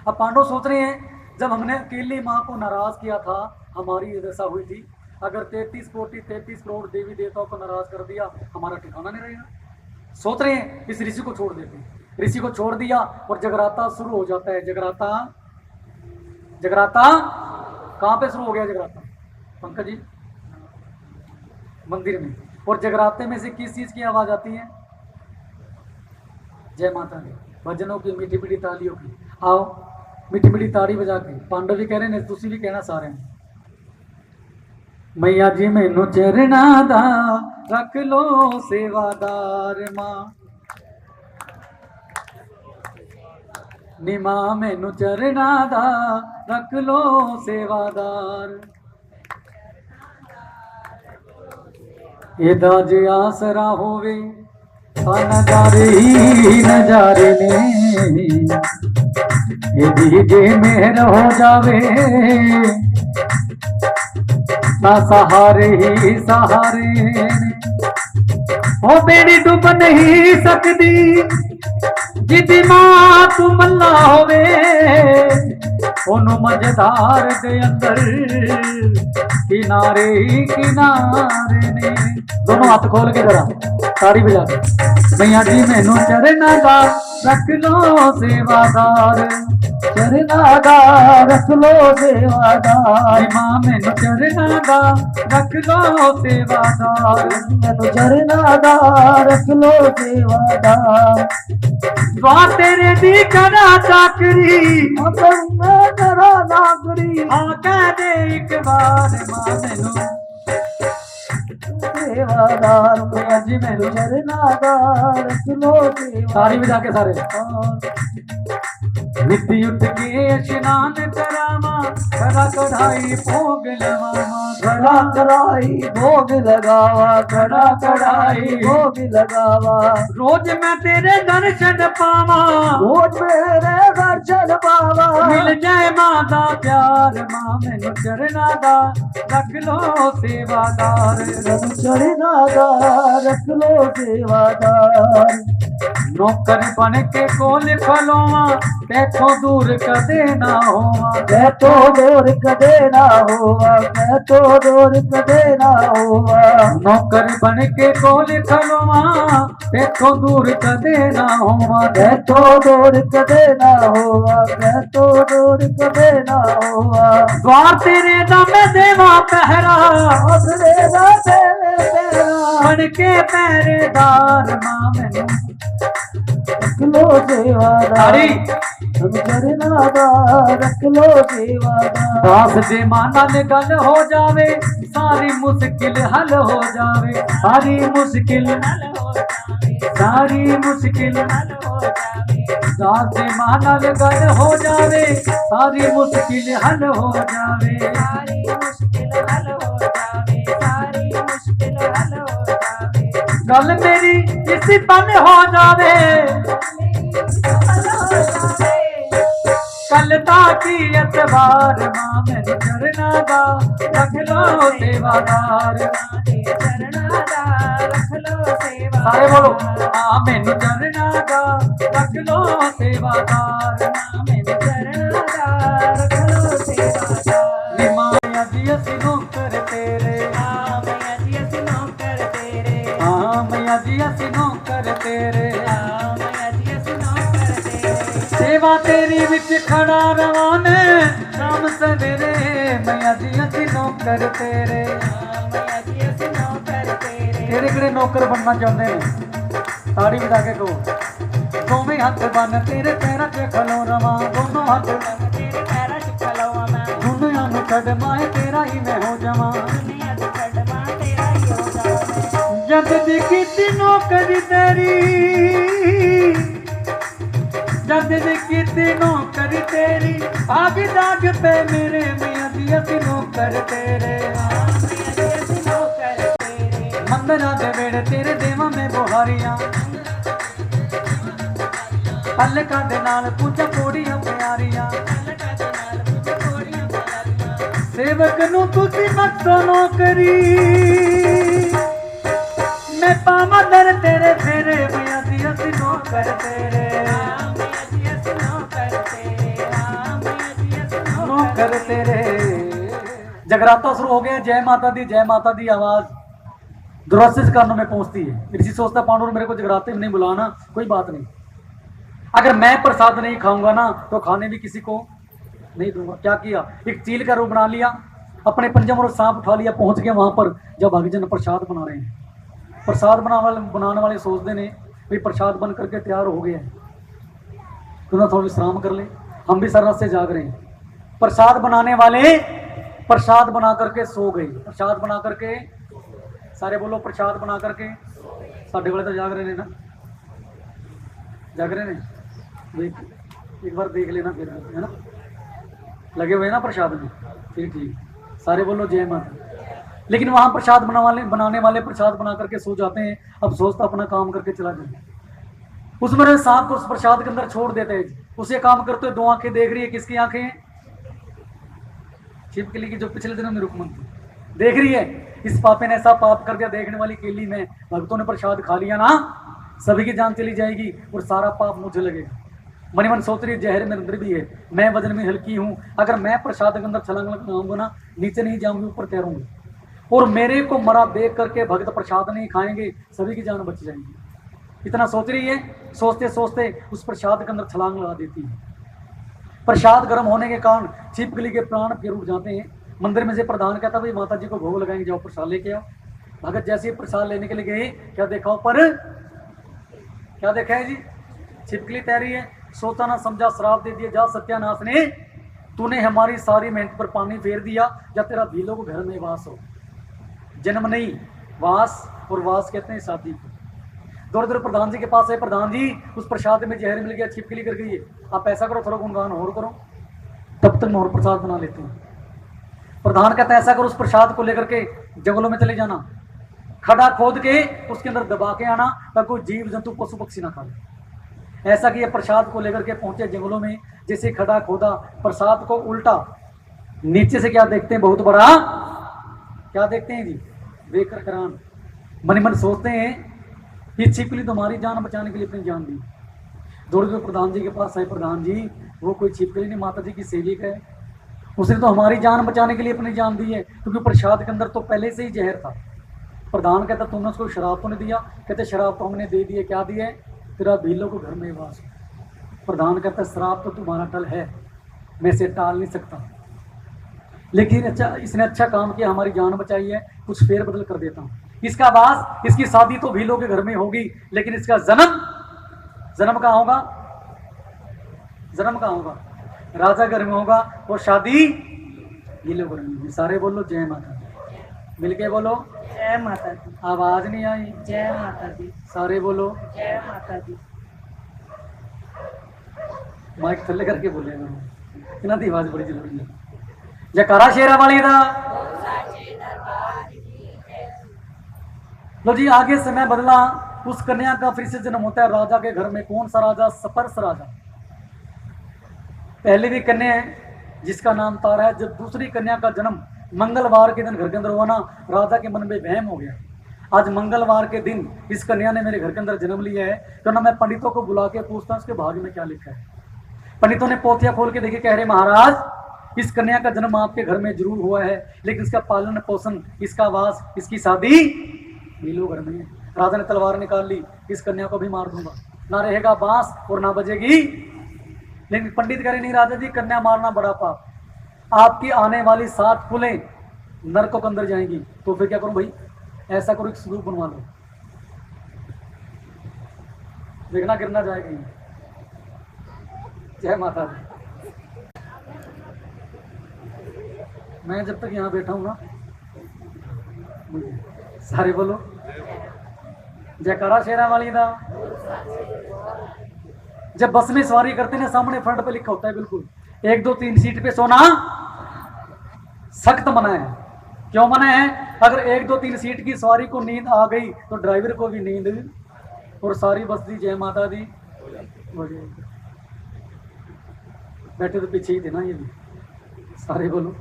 अब पांडव सोच रहे हैं जब हमने अकेली माँ को नाराज किया था हमारी ये दशा हुई थी, अगर 33 कोटि 33 करोड़ देवी देवताओं को नाराज कर दिया हमारा ठिकाना नहीं रहेगा। सोच रहे हैं इस ऋषि को छोड़ देते हैं। ऋषि को छोड़ दिया और जगराता शुरू हो जाता है। जगराता जगराता कहाँ पे शुरू हो गया? जगराता पंकज जी मंदिर में। और जगराते में से किस चीज की आवाज आती है? जय माता दी, भजनों की, मीठी मीठी तालियों की। आओ मीठी मीठी ताड़ी बजा के। पांडव भी कह रहे हैं, तुसी भी कहना सारे। मैया जी मैनू चरना दा रख लो सेवादार मां, नी मां मैनू चरना दा रख लो सेवादार। एदा जे आसरा होवे नजारे ही नजारे ने, एदी जे मेहर हो जावे ना सहारे ही सहारे ने। ओ बेड़ी डुब नहीं सकती जिदी मां तू मल्ला होवे, ओनू मझधार दे अंदर किनारे ही किनारे ने। दोनों हाथ खोल के जरा ताड़ी बजा के। मैया जी मैनू चरना दा रख लो सेवादार, चरना दा रख लो सेवादार। मां मैनू चरना दा रख लो सेवादार, मैनू चरना दा रख लो सेवादार। द्वार तेरे दी करा चाकरी, मैं करा नाकरी, हाँ कह दे एक बार मां मैनू सेवादार। मैया जी मैनू चरना दा रख लो सेवादार। ताड़ी बजा के सारे। नित्य उठ के स्नान करावा, कड़ा कढ़ाई भोग लगावा, कड़ा कढ़ाई भोग लगावा, कड़ा कढ़ाई भोग लगावा। रोज मैं तेरे दर्शन पावा, रोज मेरे दर्शन पावा, मिल जाए माता प्यार। मां मैनू चरना दा रख लो सेवादार, मैनू चरना दा रख लो सेवादार। नौकर बन के कोल खलोवा, कैथों दूर कदे ना होवा, कैथों दूर कदे ना होवा, कैथों दूर कदे ना होवा। नौकर बन के कोल खलोवा, कैथों दूर कदे ना होवा, कैथों दूर कदे ना होवा, कैथों दूर कदे ना होवा। द्वार तेरे दा मैं देवा पहरा, तेरे दा देवे पहरा, बन के पहरेदार। मां मैनू रख लो सेवादार, चरना दा रख लो सेवादार। दास जे मां नाल गल हो जावे, सारी मुश्किल हल हो जावे, सारी मुश्किल हल हो जावे, सारी मुश्किल हल हो जावे। दास जे मां नाल गल हो जावे, सारी मुश्किल हल हो जावे, सारी मुश्किल हल हो जावे, सारी मुश्किल हल हो जावे। गल मेरी इसी पल हो जावे, कल तक दी एतबार मां मेरे चरना दा रख लो सेवादार मां दे चरणा दा रख लो सेवा सारे बोलो मां मेरे चरना दा रख लो सेवादार मां मेरे चरणा दा रख लो सेवादार नी माया जी असी नौकर तेरे हाँ मैया जी असी नौकर तेरे हाँ मैया जी असी नौकर तेरे हाँ मैया जी असी नौकर तेरे सेवा तेरी विच खड़ा रवाने शाम सवेरे मैया जी असी नौकर तेरे हाँ मैया जी असी नौकर तेरे किहड़े किहड़े नौकर बनना चाहुंदे ने ताड़ी बजा के कहो दोवें हथ बन तेरे पैरां 'च खलो रवां दोनों हथ मन तेरे पैरां 'च खलोवां मैं दुनिया नूं छड्ड माए तेरा ही मैं हो जावां दुनिया तो छड्ड मां तेरा ही हो जावां जद दी कीती नौकरी तेरी जद दी कीती नौकरी तेरी आग दाग पे मेरे मैया जी असी नौकर तेरे हाँ मैया जी असी नौकर तेरे मंदरा दे वेड़े तेरे देवां में बुहारियां अलका दे नाल पूजा पोड़ियां प्यारियां अलका दे नाल पूजा कोड़ियां प्यारियां सेवक नूं तुसी मतो नौकरी मैं पावां दर तेरे फेरे मैया जी असी नौकर तेरे हाँ मैया जी असी नौकर तेरे हाँ मैया जी असी नौकर तेरे जगराता शुरू हो गया जय माता दी आवाज दुरस्थित कानों में पहुंचती है। ऋषि सोचता पांडुर मेरे को जगराते में नहीं बुलाना, कोई बात नहीं, अगर मैं प्रसाद नहीं खाऊंगा ना तो खाने भी किसी को नहीं दूंगा। क्या किया, एक चील का रूप बना लिया, अपने पंजम और सांप उठा लिया, पहुंच गया वहां पर जब भगजन प्रसाद बना रहे हैं। प्रसाद बनाने वाले सोचते ने भाई प्रसाद बन करके तैयार हो गया है, तो ना थोड़ा विश्राम कर ले, हम भी सरहद से जाग रहे हैं। प्रसाद बनाने वाले प्रसाद बना करके सो गए। प्रसाद बना करके, सारे बोलो प्रसाद बना करके, साढ़े वाले तो जाग रहे हैं ना, जाग रहे हैं, एक बार देख लेना फिर, है ना, लगे हुए ना प्रसाद में, फिर ठीक, सारे बोलो जय माता। लेकिन वहां प्रसाद बनाने वाले प्रसाद बना करके सो जाते हैं। अब सोचता अपना काम करके चला जाए, उसमें सांप को उस प्रसाद के अंदर छोड़ देते हैं। उसे काम करते हुए दो आंखें देख रही है, किसकी आंखें, छिपकली की, जो पिछले दिनों में रुकमन थी, देख रही है इस पापे ने ऐसा पाप कर दिया, देखने वाली केली में भक्तों ने प्रसाद खा लिया ना, सभी की जान चली जाएगी और सारा पाप मुझे लगेगा। मनी मन सोच रही जहर मेरे अंदर भी है, मैं वजन में हल्की हूँ, अगर मैं प्रसाद के अंदर छलांग लगाऊंगा ना, नीचे नहीं जाऊंगी ऊपर तैरूंगी, और मेरे को मरा देख करके भक्त प्रसाद नहीं खाएंगे, सभी की जान बच जाएगी। इतना सोच रही है, सोचते सोचते उस प्रसाद के अंदर छलांग लगा देती है। प्रसाद गर्म होने के कारण छिपकली के प्राण फिर उठ जाते हैं। मंदिर में से प्रधान कहता भाई माता जी को भोग लगाएंगे, जाओ प्रसाद लेके आओ। भगत जैसे ही प्रसाद लेने के लिए गए, क्या देखा ऊपर, क्या देखा है जी, छिपकली तैरी है। सोचा ना समझा श्राप दे दिया, जा सत्यानाश ने, तूने हमारी सारी मेहनत पर पानी फेर दिया, या तेरा भीलों को घर में वास हो, जन्म नहीं वास, और वास कहते हैं शादी को। दौड़ दौड़ प्रधान जी के पास है, प्रधान जी उस प्रसाद में जहर मिल गया, छिपकली कर गई है, आप ऐसा करो थोड़ा गुणगान और करो, तब तक मैं और प्रसाद बना लेती हूँ। प्रधान कहता है ऐसा करो, उस प्रसाद को लेकर के जंगलों में चले जाना, खड्डा खोद के उसके अंदर दबा के आना, ताकि कोई जीव जंतु पशु पक्षी ना खा ले। ऐसा कि ये प्रसाद को लेकर के पहुंचे जंगलों में, जैसे खड्डा खोदा, प्रसाद को उल्टा नीचे से क्या देखते हैं, बहुत बड़ा, क्या देखते हैं जी, बेकर करान। मन मन सोचते हैं ये छिपकली तुम्हारी जान बचाने के लिए अपनी जान दी। दौड़ दौड़ प्रधान जी के पास आए, प्रधान जी वो कोई छिपकली नहीं, माता जी की सेविक है, उसने तो हमारी जान बचाने के लिए अपनी जान दी है, क्योंकि प्रसाद के अंदर तो पहले से ही जहर था। प्रधान कहता तुमने उसको शराब तो नहीं दिया, कहते शराब तो हमने दे दी है, क्या दिया है, तेरा भीलों को घर में वास। प्रधान कहता शराब तो तुम्हारा टल है, मैं इसे टाल नहीं सकता, लेकिन अच्छा इसने अच्छा काम किया, हमारी जान बचाई है, कुछ फेर बदल कर देता हूँ। इसका वास, इसकी शादी तो भीलों के घर में होगी, लेकिन इसका जन्म कहाँ होगा, जन्म कहाँ होगा, राजा घर में होगा, और शादी भीलों घर में होगी। सारे बोलो जय माता दी, मिलके बोलो जय माता दी। आवाज नहीं आई, जय माता दी। सारे बोलो जय माता दी। माइक थल्ले करके बोलेगा, इन्हों की आवाज बड़ी जरूरी है। जयकारा शेरा वाली दा। लो जी, आगे समय बदला, उस कन्या का फिर से जन्म होता है राजा के घर में। कौन सा राजा, सपर्स राजा। पहले भी कन्या है, जिसका नाम तारा है। जब दूसरी कन्या का जन्म मंगलवार के दिन घर के अंदर हुआ ना, राजा के मन में वहम हो गया, आज मंगलवार के दिन इस कन्या ने मेरे घर के अंदर जन्म लिया है, तो ना मैं पंडितों को बुला के पूछता हूँ उसके भाग्य में क्या लिखा है। पंडितों ने पोथिया खोल के देखे, कह रहे महाराज इस कन्या का जन्म आपके घर में जरूर हुआ है, लेकिन इसका पालन पोषण, इसका वास, इसकी शादी नीलो घर में है। राजा ने तलवार निकाल ली, इस कन्या को भी मार दूंगा, ना रहेगा बांस और ना बजेगी। लेकिन पंडित कह रहे नहीं राजा जी, कन्या मारना बड़ा पाप, आपकी आने वाली 7 कुलें नरकों के अंदर जाएंगी। तो फिर क्या करूं भाई, ऐसा करो एक संदूक बनवा लो, देखना गिरना जाएगी। जय माता दी। मैं जब तक यहाँ बैठा हूं ना, सारे बोलो जयकारा शेरा वाली दा। जब बस में सवारी करते ना, सामने फ्रंट पे लिखा होता है बिल्कुल 1 2 3 सीट पे सोना सख्त मना है। क्यों मना है? अगर 1 2 3 सीट की सवारी को नींद आ गई तो ड्राइवर को भी नींद, और सारी बस दी जय माता दी। बैठे तो पीछे ही थे ना ये भी, सारे बोलो।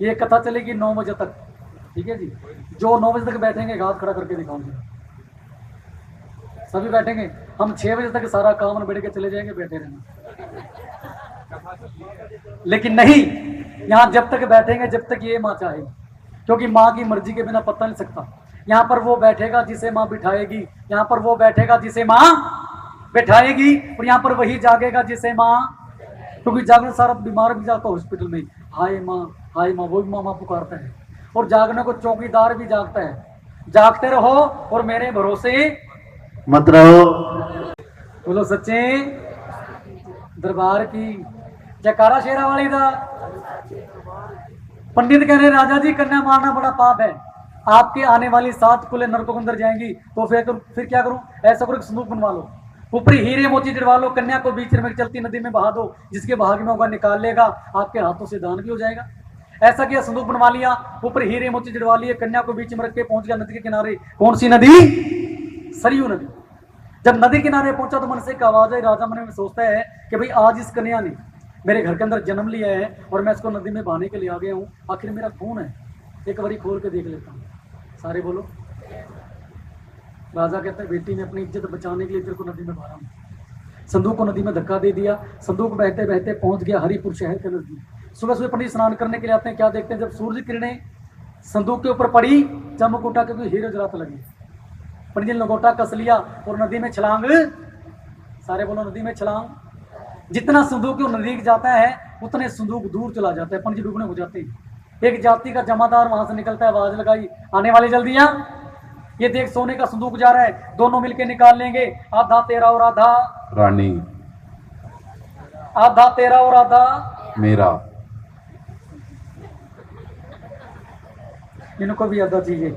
ये कथा चलेगी 9 बजे तक, ठीक है जी। जो 9 बजे तक बैठेंगे हाथ खड़ा करके दिखाऊंगे, सभी बैठेंगे। हम 6 बजे तक सारा काम निबेड़ के चले जाएंगे, बैठे रहना। लेकिन नहीं, यहाँ जब तक बैठेंगे जब तक ये माँ चाहे, क्योंकि माँ की मर्जी के बिना पता नहीं सकता। यहाँ पर वो बैठेगा जिसे माँ बिठाएगी, यहाँ पर वो बैठेगा जिसे माँ बैठाएगी, और यहाँ पर वही जागेगा जिसे माँ, क्योंकि जागने सारा बीमार भी जाता हॉस्पिटल में, हाय माँ वो भी माँ पुकारता है। और जागने को चौकीदार भी जागता है। जागते रहो और मेरे भरोसे मत रहो। बोलो सच्चे दरबार की जयकारा शेरा वाली दा। पंडित कह रहे राजा जी कन्या मारना बड़ा पाप है, आपके आने वाली 7 कुलें नरकों के अंदर जाएंगी। तो फिर क्या करूं? ऐसा करो संदूक बनवा लो, ऊपरी हीरे मोती जड़वा लो, कन्या को बीच में चलती नदी में बहा दो, जिसके भाग्य में होगा निकाल लेगा, आपके हाथों से दान भी हो जाएगा। ऐसा किया, संदूक बनवा लिया, ऊपर हीरे मोती जड़वा लिए, कन्या को बीच में रख के पहुंच गया नदी के किनारे। कौन सी नदी? सरयू नदी। जब नदी किनारे पहुंचा तो मन से एक आवाज आई। राजा मन में सोचता है कि भाई आज इस कन्या ने मेरे घर के अंदर जन्म लिया है और मैं इसको नदी में बहाने के लिए आ गया हूँ, आखिर मेरा खून है, एक बारी खोल के देख लेता हूँ। सारे बोलो। राजा कहता है बेटी ने अपनी इज्जत बचाने के लिए तेरे को नदी में बहा रहा हूँ। संदूक को नदी में धक्का दे दिया, संदूक बहते बहते पहुंच गया हरिपुर शहर के नजदीक। सुबह सुबह पंडित स्नान करने के लिए आते हैं, क्या देखते हैं? जब सूर्य की किरणें संदूक के ऊपर पड़ी, चमक उठा क्योंकि हीरे जलाते लगे। पंडित ने लंगोटा कस लिया और नदी में छलांग। सारे बोलो नदी में छलांग। जितना संदूक नजदीक जाता है उतने संदूक दूर चला जाता है, पंडित डूबने हो जाते हैं। एक जाति का जमादार वहां से निकलता है, आवाज लगाई आने वाले जल्दी आ, ये देख सोने का संदूक जा रहा है, दोनों मिलके निकाल लेंगे, आधा तेरा और आधा रानी, आधा तेरा और आधा मेरा। इनको भी आधा चाहिए।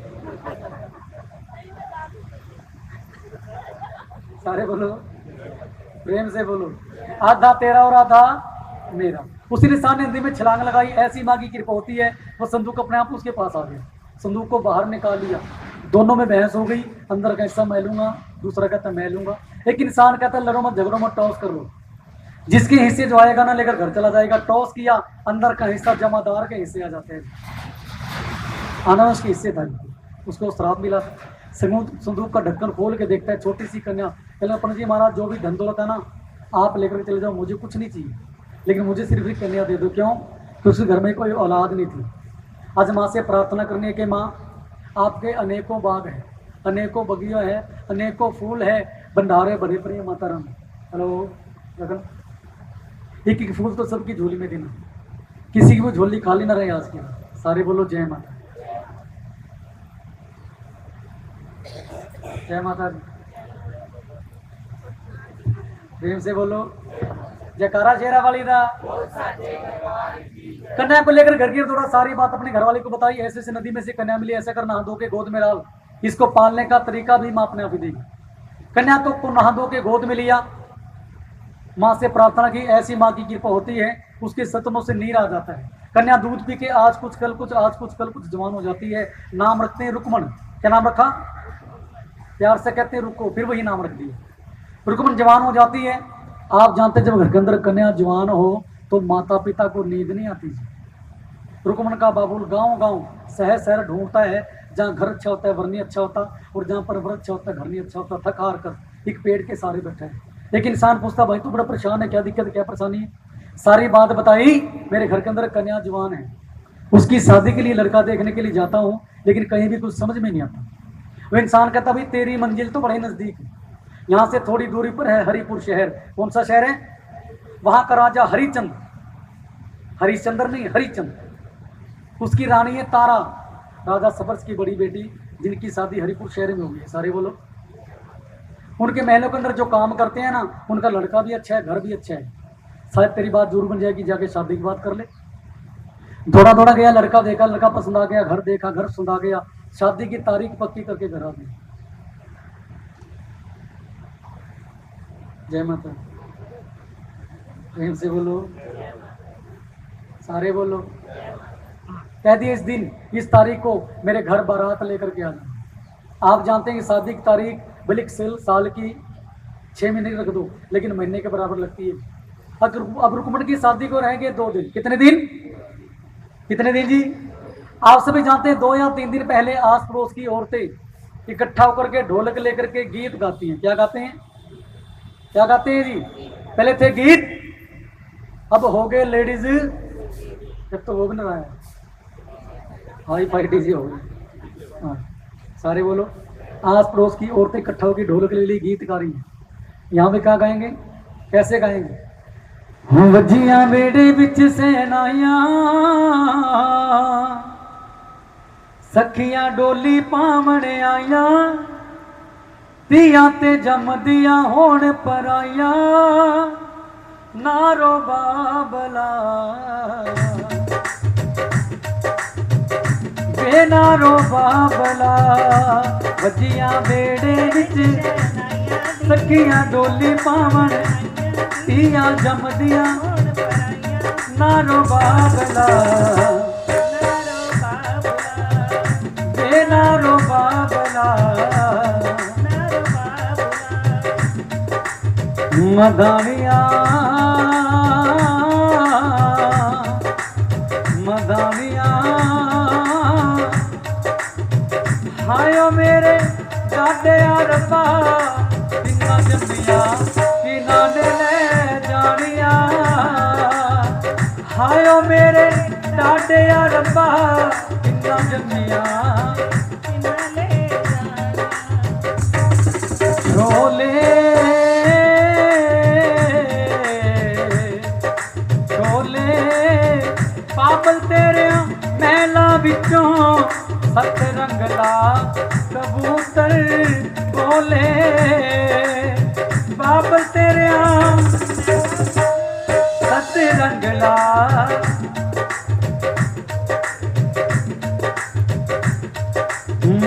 सारे बोलो, प्रेम से बोलो, आधा तेरा और आधा मेरा। उसी निशान ने नदी में छलांग लगाई, ऐसी माँ की कृपा होती है, वो संदूक अपने आप उसके पास आ गया, संदूक को बाहर निकाल लिया। दोनों में बहस हो गई, अंदर का हिस्सा मैं लूंगा, दूसरा कहता मैं लूंगा। एक इंसान कहता लड़ो मत झगड़ो मत, टॉस कर लो, जिसके हिस्से जो आएगा ना लेकर घर चला जाएगा। टॉस किया, अंदर का हिस्सा जमादार के हिस्से आ जाते हैं, आना उसके हिस्से था, उसको श्राप मिला। संदूक का ढक्कन खोल के देखता है, छोटी सी कन्या। कहना पंडित जी महाराज जो भी धन दौलत है ना आप लेकर चले जाओ, मुझे कुछ नहीं चाहिए, लेकिन मुझे सिर्फ एक कन्या दे दो। क्यों? क्योंकि उसके घर में कोई औलाद नहीं थी। आज माँ से प्रार्थना करने के माँ आपके अनेकों बाग है, अनेकों बगिया है, अनेकों फूल है, भंडारे भरे पड़े माता राम। हेलो लगन, एक एक फूल तो सबकी झोली में देना, किसी की भी झोली खाली ना रहे आज की। सारे बोलो जय माता, जय माता दी। प्रेम से बोलो जयकारा शेरा वाली दा। कन्या को लेकर घर की थोड़ा सारी बात अपने घर वाले को बताई, ऐसे से नदी में से कन्या मिली, ऐसा कर नहा धो के गोद में डाल, इसको पालने का तरीका भी माँ अपने आप ही देगी। कन्या को नहा धो के गोद में लिया, माँ से प्रार्थना की, ऐसी माँ की कृपा होती है उसके सतनों से नीर आ जाता है। कन्या दूध पी के आज कुछ कल कुछ, आज कुछ कल कुछ जवान हो जाती है। नाम रखते हैं रुकमण। क्या नाम रखा? प्यार से कहते हैं रुको, फिर वही नाम रख दिया। रुकमण जवान हो जाती है। आप जानते हैं जब घर के अंदर कन्या जवान हो तो माता पिता को नींद नहीं आती जी। रुकमन का बाबुल गांव गांव शहर शहर ढूंढता है, जहाँ घर अच्छा होता है वर नहीं अच्छा होता, और जहाँ पर वर अच्छा होता है घर नहीं अच्छा होता। थक हार कर एक पेड़ के सारे बैठे हैं। एक इंसान पूछता, भाई तू बड़ा परेशान है, क्या दिक्कत क्या परेशानी है? सारी बात बताई। मेरे घर के अंदर कन्या जवान है, उसकी शादी के लिए लड़का देखने के लिए जाता हूँ, लेकिन कहीं भी कुछ समझ में नहीं आता। वो इंसान कहता, भाई तेरी मंजिल तो बड़े नजदीक है, यहाँ से थोड़ी दूरी पर है हरिपुर शहर। कौन सा शहर है? वहां का राजा हरिचंद, हरिश्चंद्र नहीं हरिचंद, उसकी रानी है तारा, राजा सबर्स की बड़ी बेटी, जिनकी शादी हरिपुर शहर में हुई है। सारे बोलो। उनके महलों के अंदर जो काम करते हैं ना, उनका लड़का भी अच्छा है, घर भी अच्छा है। शायद तेरी बात जरूर बन जाएगी, जाके शादी की बात कर ले। दौड़ा दौड़ा गया, लड़का देखा, लड़का पसंद आ गया, घर देखा, घर पसंद आ गया, शादी की तारीख पक्की करके घर आ गई। जय माता, प्रेम से बोलो, सारे बोलो। कह दिए इस दिन इस तारीख को मेरे घर बारात लेकर के आना। आप जानते हैं कि शादी की तारीख भले साल की 6 महीने की रख दो, लेकिन महीने के बराबर लगती है। अब रुकमन की शादी को रहेंगे 2 दिन। कितने दिन? कितने दिन जी? आप सभी जानते हैं 2 या 3 दिन पहले आस पड़ोस की औरतें इकट्ठा होकर के ढोलक लेकर के गीत गाती हैं। क्या गाते हैं? क्या गाते हैं जी? पहले थे गीत, अब हो गए लेडीज, जब तो वो भी ना है हाई फाई डीजे हो गए। हाँ, सारे बोलो। आस पड़ोस की औरतें इकट्ठा होकर ढोलक ले ली, गीत गा रही हैं। यहाँ पे क्या गाएंगे, कैसे गाएंगे? वजिया बेड़े बिच सेनाइयां, सखियां डोली पावण आइया, दिया ते जमदिया होण पराइया, नारो बाबला नारो बाबला। वजिया बेड़े विच सखियां डोली पावण, दिया जमदिया, नारो बाबला, नारो बाबला। मदानिया मदानिया, हायो मेरे डाडे रब्बा, तिन्ना जमिया किना ने ले जानिया। हायो मेरे डाडे रब्बा, तिन्ना जमिया किना ले जानिया। छोले छोले पापल तेरे महला विचों, सत रंगला कबूतर बोले, बाबल तेरे सत रंगला।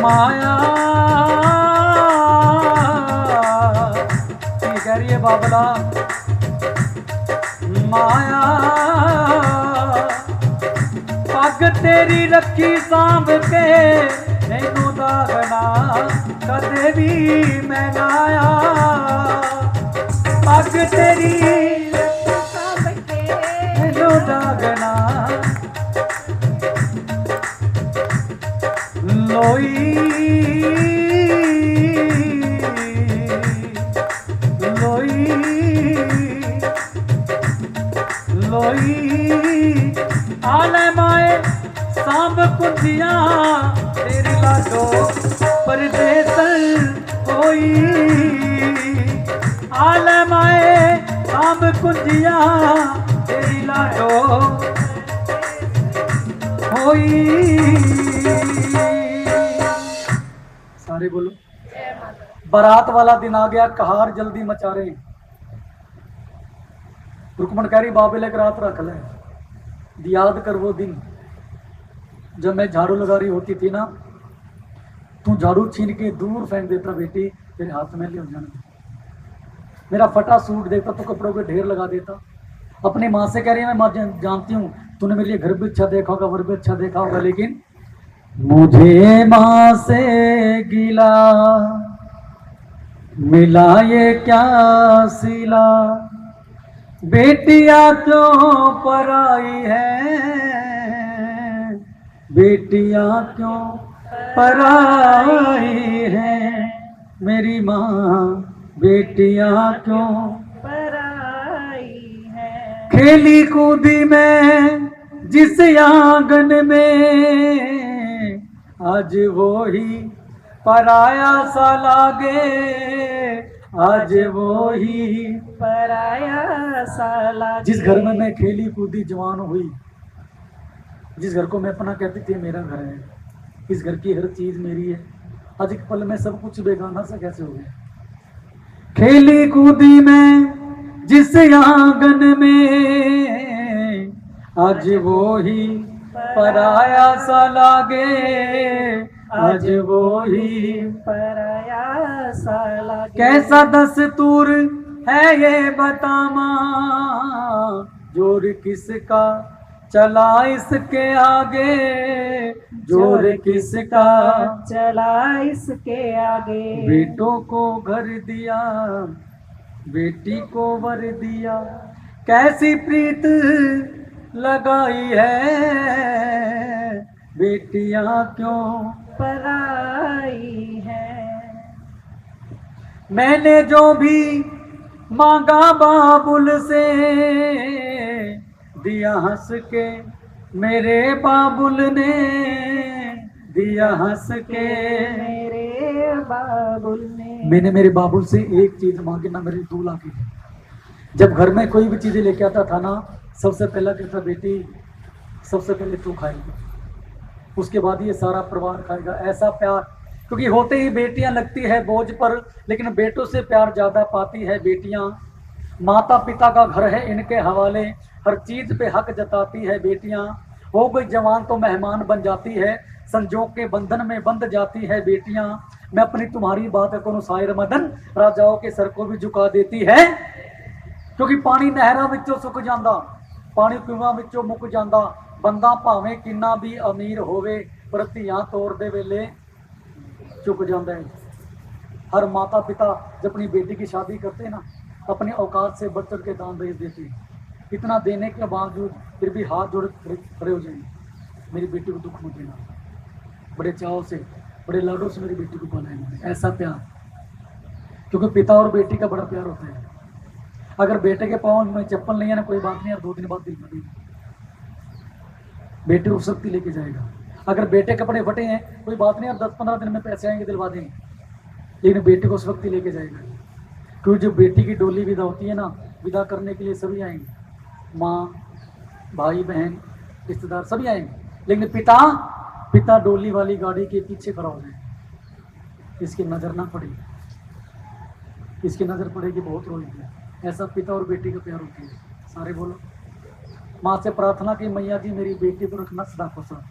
माया की कह रही है बाबला, माया पग तेरी रखी सांभ के, नैनू दागना कदे भी मैं नाया। पग तेरी सांभ के, नैनू दागना, लोई लोई लोई आले माए सांभ कुंजिया, तेरी लाडो परदेसन होई। आले माए सांभ कुंजिया, तेरी लाडो होई। सारे बोलो। बारात वाला दिन आ गया, कहार जल्दी मचा रहे। रुकमन कह रही बाबे लेकर रात रख ले, याद कर वो दिन जब मैं झाड़ू लगा रही होती थी ना, तू झाड़ू छीन के दूर फेंक देता, बेटी तेरे हाथ में ले हो जाना। मेरा फटा सूट देखता तो कपड़ों के ढेर लगा देता। अपनी माँ से कह रही है, मैं माँ जानती हूँ तूने मेरे लिए घर भी अच्छा देखा होगा, वर भी अच्छा देखा होगा, लेकिन मुझे माँ से गिला मिला ये क्या सिला। बेटियां क्यों पराई है, बेटियां क्यों पराई है, मेरी माँ बेटियां क्यों पराई है। खेली कूदी मैं जिस आंगन में, आज वो ही पराया सा लागे, आज वो ही। पराया सा लागे। जिस घर में मैं खेली कूदी जवान हुई, जिस घर को मैं अपना कहती थी मेरा घर है, इस घर की हर चीज मेरी है, आज एक पल में सब कुछ बेगाना सा कैसे हो गया। खेली कूदी मैं जिस आंगन में, आज वो ही पराया सा लागे, आज वो ही। पराया सा लागे। कैसा दस्तूर है ये बता माँ, जोर किसका चला इसके आगे, जोर किसका चला इसके आगे। बेटों को घर दिया, बेटी को वर दिया, कैसी प्रीत लगाई है, बेटियां क्यों पराई है। मैंने जो भी मांगा बाबुल से, दिया हंस के मेरे बाबुल ने, दिया हंस के मेरे बाबुल ने। मैंने मेरे बाबुल से एक चीज मांगी ना, मेरी 2 लाख की। जब घर में कोई भी चीजें लेके आता था ना, सबसे पहला कहता बेटी सबसे पहले तू खाएगी, उसके बाद ये सारा परिवार खाएगा। ऐसा प्यार, क्योंकि होते ही बेटियां लगती है बोझ पर, लेकिन बेटों से प्यार ज्यादा पाती है बेटियां। माता पिता का घर है इनके हवाले, हर चीज पे हक जताती है बेटियां। हो गई जवान तो मेहमान बन जाती है, संजोग के बंधन में बंध जाती है बेटियां। मैं अपनी तुम्हारी बात करूं शायर मदन, राजाओं के सर को भी झुका देती है, क्योंकि पानी नहरां विचों सुक जांदा, पानी कुआं विचों मुक जांदा। बंदा भावें किन्ना भी अमीर होवे, पर धीआं तोड़ दे वेले चुक जाता है। हर माता पिता जब अपनी बेटी की शादी करते हैं ना, अपने औकात से बढ़ चढ़ के दान भेज देते हैं। इतना देने के बावजूद फिर भी हाथ जोड़ खड़े हो जाएंगे, मेरी बेटी को दुख मत देना। बड़े चाव से, बड़े लाडों से मेरी बेटी को पाला है। ऐसा प्यार, क्योंकि पिता और बेटी का बड़ा प्यार होता है। अगर बेटे के पाँव में चप्पल नहीं है ना, कोई बात नहीं, यार 2 दिन बाद दिलवा देंगे, बेटे उस शक्ति लेके जाएगा। अगर बेटे कपड़े फटे हैं, कोई बात नहीं, यार 10-15 दिन में पैसे आएंगे दिलवा देंगे, लेकिन बेटे को उस वक्त ही लेके जाएगा। क्योंकि जब बेटी की डोली विदा होती है ना, विदा करने के लिए सभी आएंगे, माँ भाई बहन रिश्तेदार सभी आएंगे, लेकिन पिता डोली वाली गाड़ी के पीछे खड़ा हो जाए, इसकी नजर ना पड़े, इसकी नजर पड़ेगी बहुत रोएगी। ऐसा पिता और बेटी का प्यार होती है। सारे बोलो। माँ से प्रार्थना की, मैया जी मेरी बेटी को रखना सदा खुशा,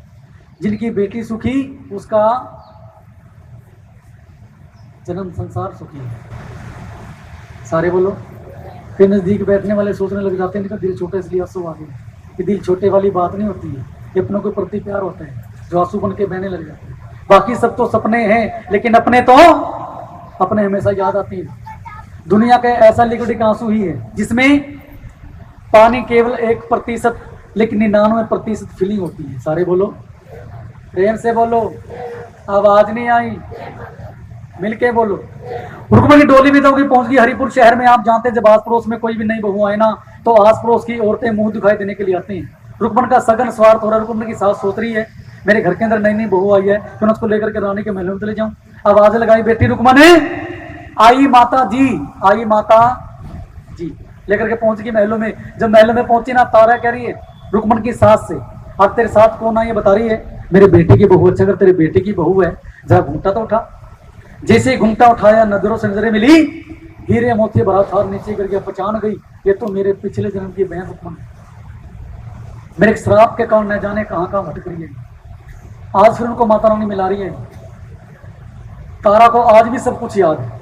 जिनकी बेटी सुखी उसका जन्म संसार सुखी है। सारे बोलो। फिर नजदीक बैठने वाले सोचने लग जाते हैं इनका दिल छोटा इसलिए आंसू आ गए। ये दिल छोटे वाली बात नहीं होती है, ये अपनों के प्रति प्यार होता है जो आंसू बन के बहने लग जाते हैं। बाकी सब तो सपने हैं, लेकिन अपने तो अपने हमेशा याद आती है। दुनिया का ऐसा लिक्विड आंसू ही है जिसमें पानी केवल 1%, लेकिन 99% फीलिंग होती है। सारे बोलो, प्रेम से बोलो, आवाज नहीं आई, मिलके बोलो। रुक्मणी डोली भी होगी पहुंच गई हरिपुर शहर में। आप जानते हैं जब आस पड़ोस में कोई भी नई बहू आए ना, तो आस पड़ोस की औरतें मुंह दिखाई देने के लिए आती हैं। रुक्मण का सघन स्वार्थ हो रहा है। रुक्मण की सास सोच रही है मेरे घर के अंदर नई नई बहू आई है, तो मैं उसको लेकर के रानी के महल में चले जाऊं। आवाज लगाई बेटी रुक्मण आई माता जी, आई माता जी, लेकर के पहुंच गई महलों में। जब महलों में पहुंची ना, तारा कह रही है रुक्मण की सास से, अब तेरे साथ कौन आई? ये बता रही है मेरे बेटे की बहू। अच्छा, अगर तेरे बेटे की बहू है जरा घूंघटा तो उठा। जैसे घूंघटा उठाया, नजरों से नजरें मिली, हीरे मोती भरा थार नीचे गिर गया। पहचान गई ये तो मेरे पिछले जन्म की बहन रुक्मण है। मेरे श्राप के कारण न जाने कहां कहां भटक रही है। आज फिर उनको माता रानी मिला रही है। तारा को आज भी सब कुछ याद है।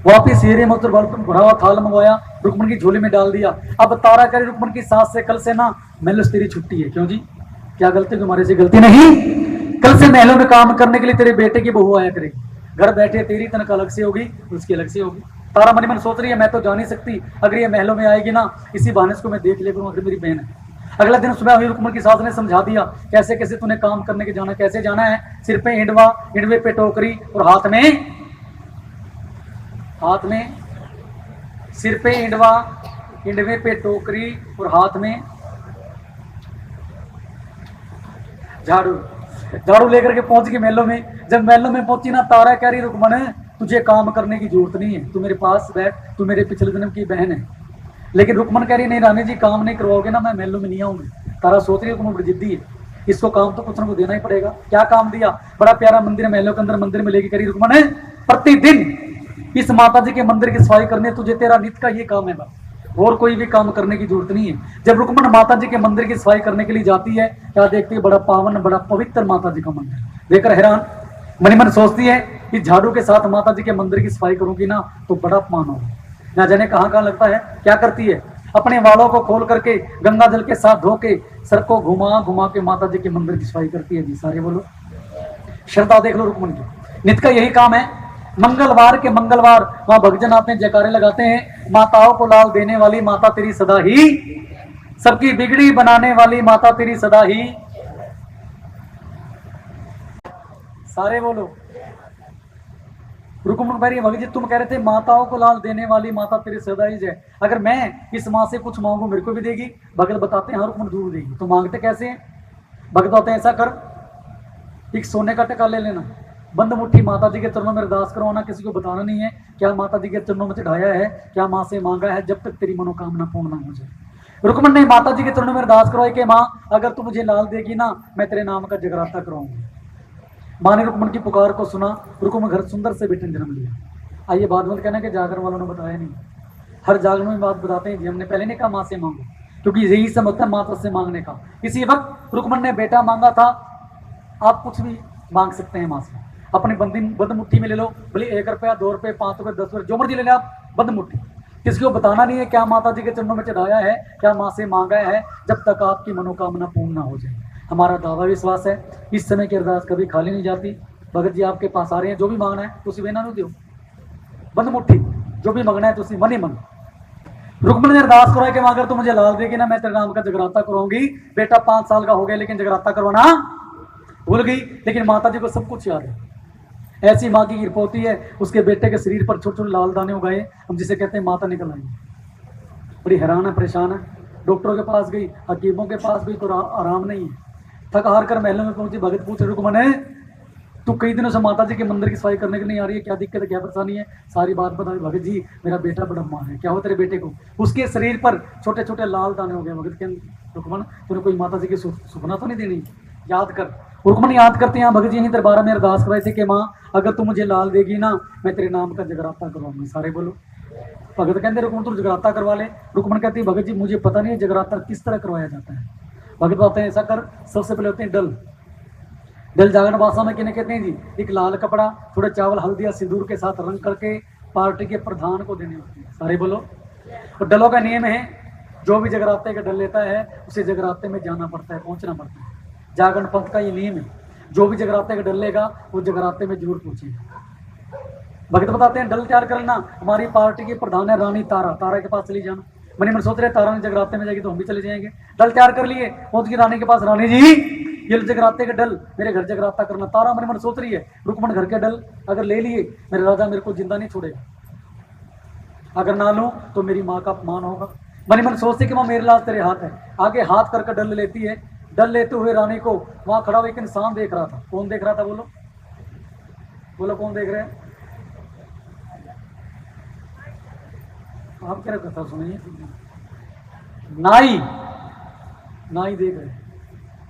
वापिस हीरे मोती भरा हुआ थाल मंगवाया, रुक्मण की झोली में डाल दिया। अब तारा करे रुक्मण की सास से, कल से ना महलों से तेरी छुट्टी है। क्यों जी, क्या गलती? तुम्हारे से गलती नहीं। कल से महलों में काम करने के लिए तेरे बेटे की बहू आया करेगी। घर बैठे तेरी तनख्वाह अलग से होगी, उसकी अलग से होगी। तारा मनी मन सोच रही है मैं तो जा नहीं सकती, अगर ये महलों में आएगी ना इसी बहाने को मैं देख लिया करूँ, अगर मेरी बहन है। अगला दिन सुबह हुई रुकमन की सास ने समझा दिया कैसे कैसे तूने काम करने के जाना, कैसे जाना है। सिर पे हिंडवा, हिंडवे पे टोकरी और हाथ में सिर पे हिंडवा, हिंडवे पे टोकरी और हाथ में झाड़ू लेकर के पहुंच गई महलों में। जब महलों में पहुंची ना, तारा कह रही रुकमन तुझे काम करने की जरूरत नहीं है, तू मेरे पास बैठ, तू मेरे पिछले जन्म की बहन है। लेकिन रुकमन कह रही नहीं रानी जी, काम नहीं करवाओगे ना मैं महलों में नहीं आऊंगी। तारा सोच रही है रुकमन बड़ी जिद्दी है, इसको काम तो कुछ ना कुछ देना ही पड़ेगा। क्या काम दिया? बड़ा प्यारा मंदिर है महलों के अंदर, मंदिर में लेके करी रुकमन प्रतिदिन इस माता जी के मंदिर की सफाई करने, तुझे तेरा नित्य का ये काम है बस, और कोई भी काम करने की जरूरत नहीं है। जब रुकमन माता जी के मंदिर की सफाई करने के लिए जाती है, क्या देखती है? बड़ा पावन, बड़ा पवित्र माता जी का मंदिर। देखकर हैरान मनी मन सोचती है कि झाड़ू के साथ माता जी के मंदिर की सफाई करूंगी ना तो बड़ा अपमान होगा। ना जाने कहां कहां लगता है। क्या करती है? अपने वालों को खोल करके गंगा जल के साथ धो के सर को घुमा घुमा के माता जी के मंदिर की सफाई करती है। जी सारे बोलो श्रद्धा देख लो रुकमन की। नित्य का यही काम है। मंगलवार के मंगलवार वहां भक्तजन आते हैं, जयकारे लगाते हैं। माताओं को लाल देने वाली माता तेरी सदा ही, सबकी बिगड़ी बनाने वाली माता तेरी सदा ही। सारे बोलो रुकमन भाई भगत जी तुम कह रहे थे माताओं को लाल देने वाली माता तेरी सदा ही जय। अगर मैं इस माँ से कुछ मांगू मेरे को भी देगी? भगत बताते हैं हाँ रुकमन जरूर देगी। तो मांगते कैसे हैं? भगत बताते हैं ऐसा कर, एक सोने का टका ले लेना, बंद मुट्ठी माता जी के चरणों में अरदास करवाना, किसी को बताना नहीं है क्या माता जी के चरणों में चढ़ाया है, क्या माँ से मांगा है, जब तक तेरी मनोकामना पूर्ण ना हो जाए। रुकमन ने माता जी के चरणों में अरदास करवाई कि माँ अगर तू मुझे लाल देगी ना मैं तेरे नाम का जगराता करवाऊंगी। माँ ने रुकमन की पुकार को सुना, रुकमन घर सुंदर से बेटे ने जन्म लिया। आइए बात मत कहना कि जागरण वालों ने बताया नहीं, हर जागरण में बात बताते हैं जी। हमने पहले नहीं कहा माँ से मांगो, क्योंकि यही सब होता है माता से मांगने का। इसी वक्त रुकमन ने बेटा मांगा था। आप कुछ भी मांग सकते हैं माँ से, अपनी बंद मुट्ठी में ले लो, भले 1 रुपया 2 रुपये 5 रुपये 10 रुपये जो मर्जी ले लें आप, बंद मुट्ठी। किसी को बताना नहीं है क्या माता जी के चरणों में चढ़ाया है, क्या माँ से मांगा है, जब तक आपकी मनोकामना पूर्ण ना हो जाए। हमारा दावा विश्वास है इस समय की अरदास कभी खाली नहीं जाती। भगत जी आपके पास आ रहे हैं, जो भी मांगना है तुसी बेना नहीं दो, बंद मुट्ठी जो भी मांगना है तुसी मन ही मन। रुकमन ने अरदास करवाया कि अगर तू मुझे लाल देगी ना मैं तेरे नाम का जगराता करवाऊंगी। बेटा 5 साल का हो गया लेकिन जगराता करवाना भूल गई, लेकिन माता जी को सब कुछ याद है। ऐसी माँ की कृपा होती है, उसके बेटे के शरीर पर छोटे छोटे लाल दाने उगाए, हम जिसे कहते हैं माता निकल आई। बड़ी हैरान है, परेशान है, डॉक्टरों के पास गई, हकीमों के पास गई तो आराम नहीं है। थक हार कर महलों में पहुंची। भगत पूछ रुकमन है तू कई दिनों से माता जी के मंदिर की सफाई करने के लिए नहीं आ रही है, क्या दिक्कत है, क्या परेशानी है, सारी बात बता। भगत जी मेरा बेटा बड़ा बीमार है। क्या हो तेरे बेटे को? उसके शरीर पर छोटे छोटे लाल दाने हो गए। भगत के रुकमन तूने कोई माता जी की सुपना तो नहीं देनी, याद कर। रुकमन याद करते हैं भगत जी यहीं दरबार में अरदास करवाए थे कि माँ अगर तू मुझे लाल देगी ना मैं तेरे नाम का जगराता करवाऊंगी। सारे बोलो। भगत कहते रुकमन तू जगराता करवा ले। रुकमन कहती भगत जी मुझे पता नहीं है जगराता किस तरह करवाया जाता है। भगत बताते हैं ऐसा कर, सबसे पहले होते हैं डल जागरण भाषा में किन्हें कहते हैं जी? एक लाल कपड़ा, थोड़े चावल, हल्दी या सिंदूर के साथ रंग करके पार्टी के प्रधान को देने होते हैं। सारे बोलो। और डलों का नियम है जो भी जगराते का डल लेता है उसे जगराते में जाना पड़ता है, पहुंचना पड़ता है। जागरण पंथ का ये नियम है, जो भी जगराते का डल लेगा वो जगराते में जरूर पहुंचेगा। भगत बताते हैं डल तैयार करना। हमारी पार्टी के प्रधान है रानी तारा, तारा के पास चली जाना। मनी मन सोच रहे तारा ने जगराते में जाएगी तो हम भी चले जाएंगे। डल तैयार कर लिए, पहुंच गई रानी के पास। रानी जी ये जगराते के डल मेरे घर जगराता करना। तारा मनी मन सोच रही है रुकमन घर के डल अगर ले लिए मेरे राजा मेरे को जिंदा नहीं छोड़ेगा, अगर ना लूं तो मेरी माँ का अपमान होगा। मनी मन सोचती कि माँ मेरे लाल तेरे हाथ है। आगे हाथ करके डल लेती है। डल लेते हुए रानी को वहां खड़ा हुआ एक इंसान देख रहा था। कौन देख रहा था? बोलो बोलो कौन देख रहे हैं? आप क्या कथा सुनिए। नाई देख रहे।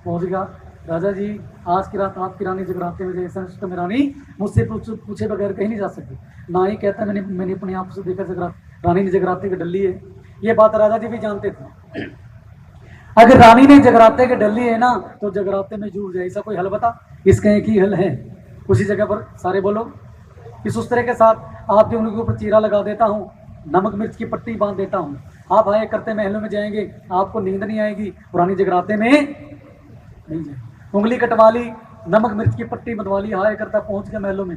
पहुंच गया राजा जी आज की रात आपकी रानी जगराते में जैसे तो मेरी रानी मुझसे पूछे बगैर कहीं नहीं जा सकती। नाई कहता है मैंने अपनी आंखों से देखा रानी ने जगराते के डली है। ये बात राजा जी भी जानते थे। अगर रानी ने जगराते के डली है ना तो जगराते में जूझ जाए। ऐसा कोई हल बता? इसका एक ही हल है, उसी जगह पर सारे बोलो। इस उस तरह के साथ आपकी उंगली के ऊपर चीरा लगा देता हूँ, नमक मिर्च की पट्टी बांध देता हूँ। आप आए करते महलों में जाएंगे, आपको नींद नहीं आएगी, पुरानी जगराते में नहीं जाए। उंगली कटवा ली, नमक मिर्च की पट्टी बंधवा ली, हाय करता पहुंच गया महलों में।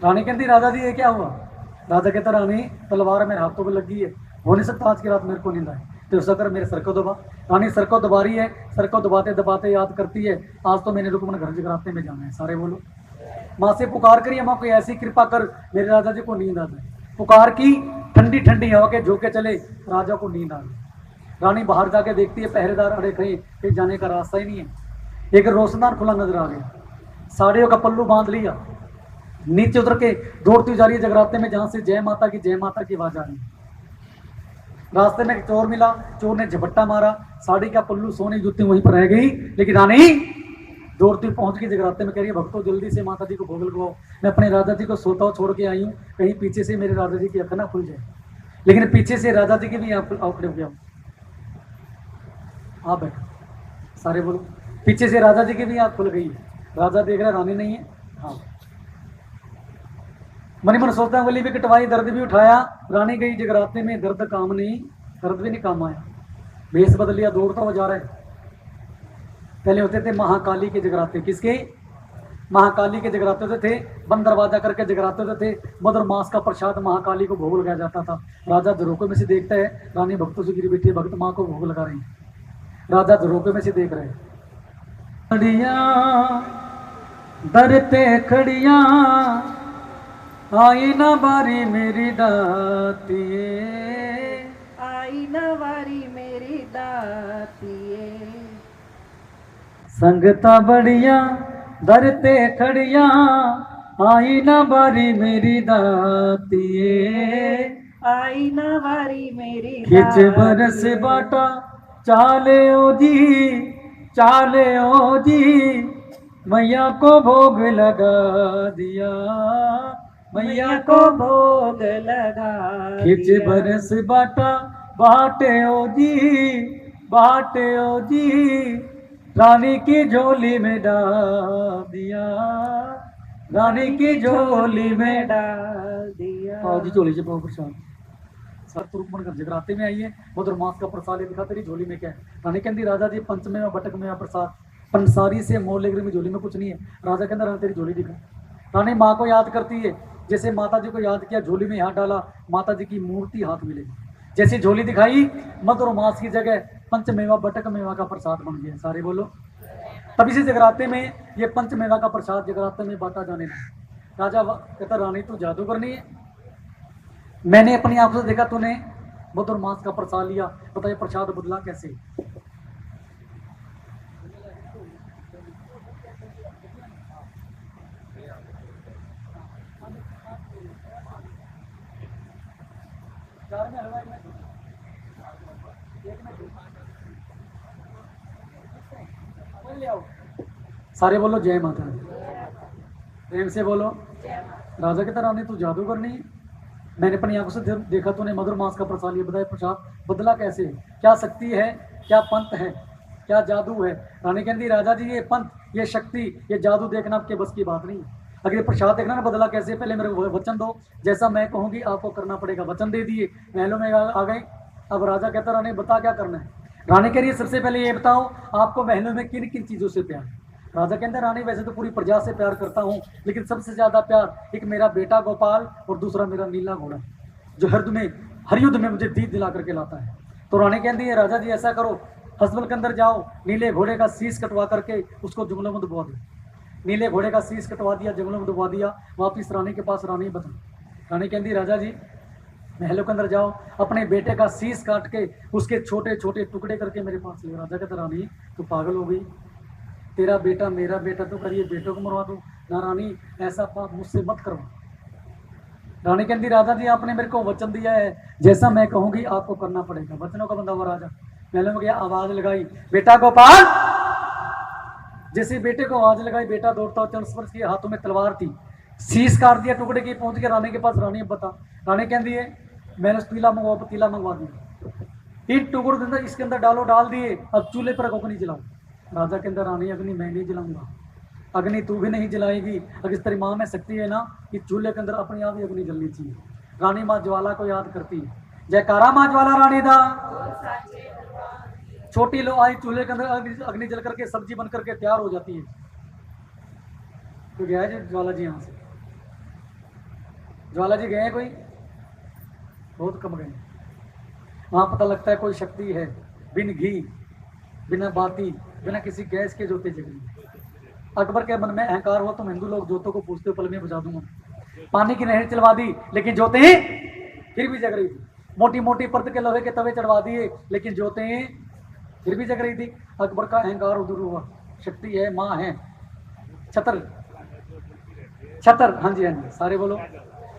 रानी कहती राजा जी ये क्या हुआ? राजा कहता रानी तलवार मेरे हाथों में लगी है, हो नहीं सकता आज की रात मेरे को नींद आए, तो ऐसा कर मेरे सर को दबा। रानी सर को दबा रही है, सर को दबाते दबाते याद करती है आज तो मैंने रुकमन घर जगराते में जाना है। सारे बोलो माँ से पुकार करिए, माँ कोई ऐसी कृपा कर मेरे राजा जी को नींद आ जाए। पुकार की, ठंडी ठंडी हवा के झोंके चले, राजा को नींद आ गई। रानी बाहर जाके देखती है पहरेदार अड़े खड़े, कहीं जाने का रास्ता ही नहीं है। एक रोशनदान खुला नजर आ गया, साड़ियों का पल्लू बांध लिया, नीचे उतर के दौड़ती जा रही है जगराते में जहां से जय माता की आवाज आ रही है। रास्ते में एक चोर मिला, चोर ने झपट्टा मारा, साड़ी का पल्लू सोने जूती वहीं पर रह गई। लेकिन रानी दौड़ती पहुंच गई जगराते में, कह रही है भक्तों जल्दी से माता जी को भोग लगवाओ, मैं अपने राजा जी को सोता छोड़ के आई हूँ, कहीं पीछे से मेरे राजा जी की आंख ना खुल जाए। लेकिन पीछे से राजा जी की भी आंख खड़े हो गया। आप बैठो, सारे बोलो पीछे से राजा जी की भी आंख खुल गई है। राजा देख रहा रानी नहीं है। हाँ मनी मन सोचता है, गली भी कटवाई, दर्द भी उठाया, रानी गई जगराते में, दर्द काम नहीं, दर्द भी नहीं काम आया। भेष बदल लिया, दौड़ता हुआ जा रहा है। पहले होते थे महाकाली के जगराते, किसके? महाकाली के जगराते होते थे, बंद दरवाजा करके जगराते होते थे, मधुर मास का प्रसाद महाकाली को भोग लगाया जाता था। राजा झरोके में से देखता है, रानी भक्तों से गिरी बैठी है, भक्त माँ को भोग लगा रही है। राजा झरोके में से देख रहे हैं, खड़िया दर पे खड़िया, आई ना बारी मेरी दातिए, आई नवारी मेरी दातिए, संगता बढ़िया दरते खड़िया, आई ना बारी मेरी दातिए, आई नवारी मेरी खिच बरस बाटा चाले ओ जी, मैया को भोग लगा दिया, मैया को भोग लगा खिच दिया। बरस बाटा बाटे ओ जी, रानी की झोली में डाल दिया, रानी की झोली में डाल दिया। आओ जी झोली से पाओ प्रसाद। सर तुरुकमन कर जगराते में आइए, मधुर मास का प्रसाद ये दिखा, तेरी झोली में क्या है? रानी कहती राजा जी पंचमेवा बटक में प्रसाद, पंसारी से मोल लेकर में झोली में कुछ नहीं है। राजा कहता रानी तेरी झोली दिखा। रानी माँ को याद करती है, जैसे माता जी को याद किया, झोली में हाथ डाला, माता जी की मूर्ति हाथ मिलेगी। जैसी झोली दिखाई, मधुर मास की जगह पंचमेवा बटक मेवा का प्रसाद बन गया। सारे बोलो तभी से जगराते में ये पंचमेवा का प्रसाद जगराते में बांटा जाने लगा। राजा कहता रानी तू जादू करनी है, मैंने अपनी आंखों से देखा तूने मधुर मास का प्रसाद लिया, बता ये प्रसाद बदला कैसे? सारे बोलो जय माता दी, प्रेम से बोलो। राजा कहता रानी तू जादू करनी है, मैंने अपनी आंखों से देखा तूने मधुर मास का प्रसाद लिया, बताया प्रसाद बदला कैसे? क्या शक्ति है, क्या पंथ है, क्या जादू है? रानी कहती राजा जी ये पंथ, ये शक्ति, ये जादू देखना आपके बस की बात नहीं है। अगर ये प्रसाद देखना ना बदला कैसे, पहले मेरे को वचन दो, जैसा मैं कहूँगी आपको करना पड़ेगा। वचन दे दिए, महलों में आ गए। अब राजा कहता रानी बता क्या करना है? रानी कह रही है सबसे पहले ये बताओ आपको महलों में किन किन चीज़ों से प्यार है? राजा कहता रानी वैसे तो पूरी प्रजा से प्यार करता हूँ, लेकिन सबसे ज़्यादा प्यार एक मेरा बेटा गोपाल और दूसरा मेरा नीला घोड़ा, जो हर युद्ध में मुझे जीत दिला करके लाता है। तो रानी कहती है राजा जी ऐसा करो, हसबल के अंदर जाओ, नीले घोड़े का शीश कटवा करके उसको जंगलों में दबवा दो। नीले घोड़े का शीश कटवा दिया, जंगलों में दबवा दिया, वापिस रानी के पास। रानी बता, रानी कहती राजा जी महलों के अंदर जाओ, अपने बेटे का शीश काट के उसके छोटे छोटे टुकड़े करके मेरे पास ले। राजा कहता रानी तू पागल हो गई, तेरा बेटा मेरा बेटा, तो करिए बेटों को मरवा दूँ ना। रानी ऐसा पाप मुझसे मत करवा। रानी कहती राजा जी आपने मेरे को वचन दिया है, जैसा मैं कहूँगी आपको करना पड़ेगा। वचनों का बंधा हुआ राजा महलों में गया, आवाज लगाई बेटा गोपाल। जैसे बेटे को आवाज लगाई, बेटा दौड़ता चरण स्पर्श किया, हाथों में तलवार थी, शीश काट दिया टुकड़े की, पहुंच गया रानी के पास। रानी अब बता, रानी कहती है मैंने पतीला मंगवा दिया, इन टुकड़ों के अंदर इसके अंदर डालो, डाल दिए, अब चूल्हे पर अग्नि जलाओ। राजा के अंदर रानी अग्नि मैं नहीं जलाऊंगा, अग्नि तू भी नहीं जलाएगी। अगर इस तेरी माँ में शक्ति है ना कि चूल्हे के अंदर अपने आप ही अग्नि जलनी चाहिए। रानी माँ ज्वाला को याद करती है, जयकारा माँ ज्वाला रानी दा। छोटी लो आई चूल्हे के अंदर अग्नि जल करके सब्जी बन करके तैयार हो जाती है। तो गया जी ज्वाला जी यहाँ से ज्वाला जी गए हैं कोई? बहुत कम गए। वहाँ पता लगता है कोई शक्ति है, बिन घी बिना बाती बिना किसी गैस के जोते जग रही। अकबर के मन में अहंकार हुआ, तुम हिंदू लोग जोतों को पूछते हो, पल में बुझा दूंगा। पानी की नहर चलवा दी लेकिन जोते फिर भी जग रही थी। मोटी मोटी परत के लोहे के तवे चढ़वा दिए लेकिन जोते फिर भी जग रही थी। अकबर का अहंकार दूर हुआ, शक्ति है, माँ है। छतर छतर, हाँ जी हाँ जी, सारे बोलो।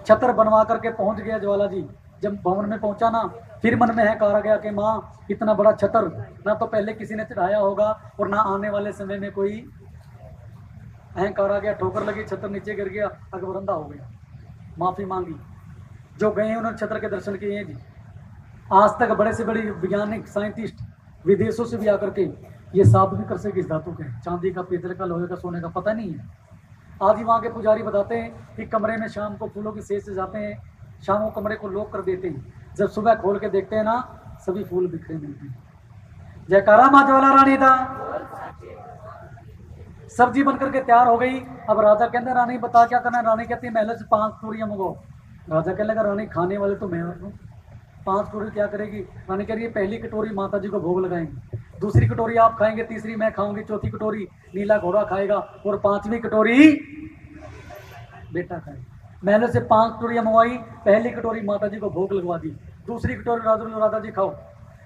छतर बनवा करके पहुंच गया ज्वाला जी। जब भवन में पहुंचा ना, फिर मन में अहंकार आ गया कि माँ इतना बड़ा छतर ना तो पहले किसी ने चढ़ाया होगा और ना आने वाले समय में कोई। अहंकार आ गया, ठोकर लगी, छतर नीचे गिर गया, अकबर अंधा हो गया। माफी मांगी। जो गए हैं उन्होंने छतर के दर्शन किए हैं जी। आज तक बड़े से बड़े वैज्ञानिक साइंटिस्ट विदेशों से भी आकर के ये साबित भी कर सके किस धातु के, चांदी का, पीतल का, लोहे का, सोने का, पता नहीं है। आज ही वहाँ के पुजारी बताते हैं कि कमरे में शाम को फूलों की सेज से जाते हैं, शाम को कमरे को लॉक कर देते हैं, जब सुबह खोल के देखते हैं ना सभी फूल बिखरे मिलते हैं। जयकारा माँ ज्वाला रानी का। सब्जी बनकर के तैयार हो गई। अब राजा कहते रानी बता क्या करना है। रानी कहती है महल से 5 कटोरियां मंगाओ। राजा कहने लगा रानी खाने वाले तो मैं हूँ, 5 कटोरी क्या करेगी? रानी कह रही है पहली कटोरी माता जी को भोग लगाएंगे, दूसरी कटोरी आप खाएंगे, तीसरी मैं खाऊंगी, चौथी कटोरी नीला घोड़ा खाएगा और 5वीं कटोरी बेटा खाएगा। मैंने से 5 कटोरियां मंगवाई, पहली कटोरी माता जी को भोग लगवा दी, दूसरी कटोरी राजा जी खाओ।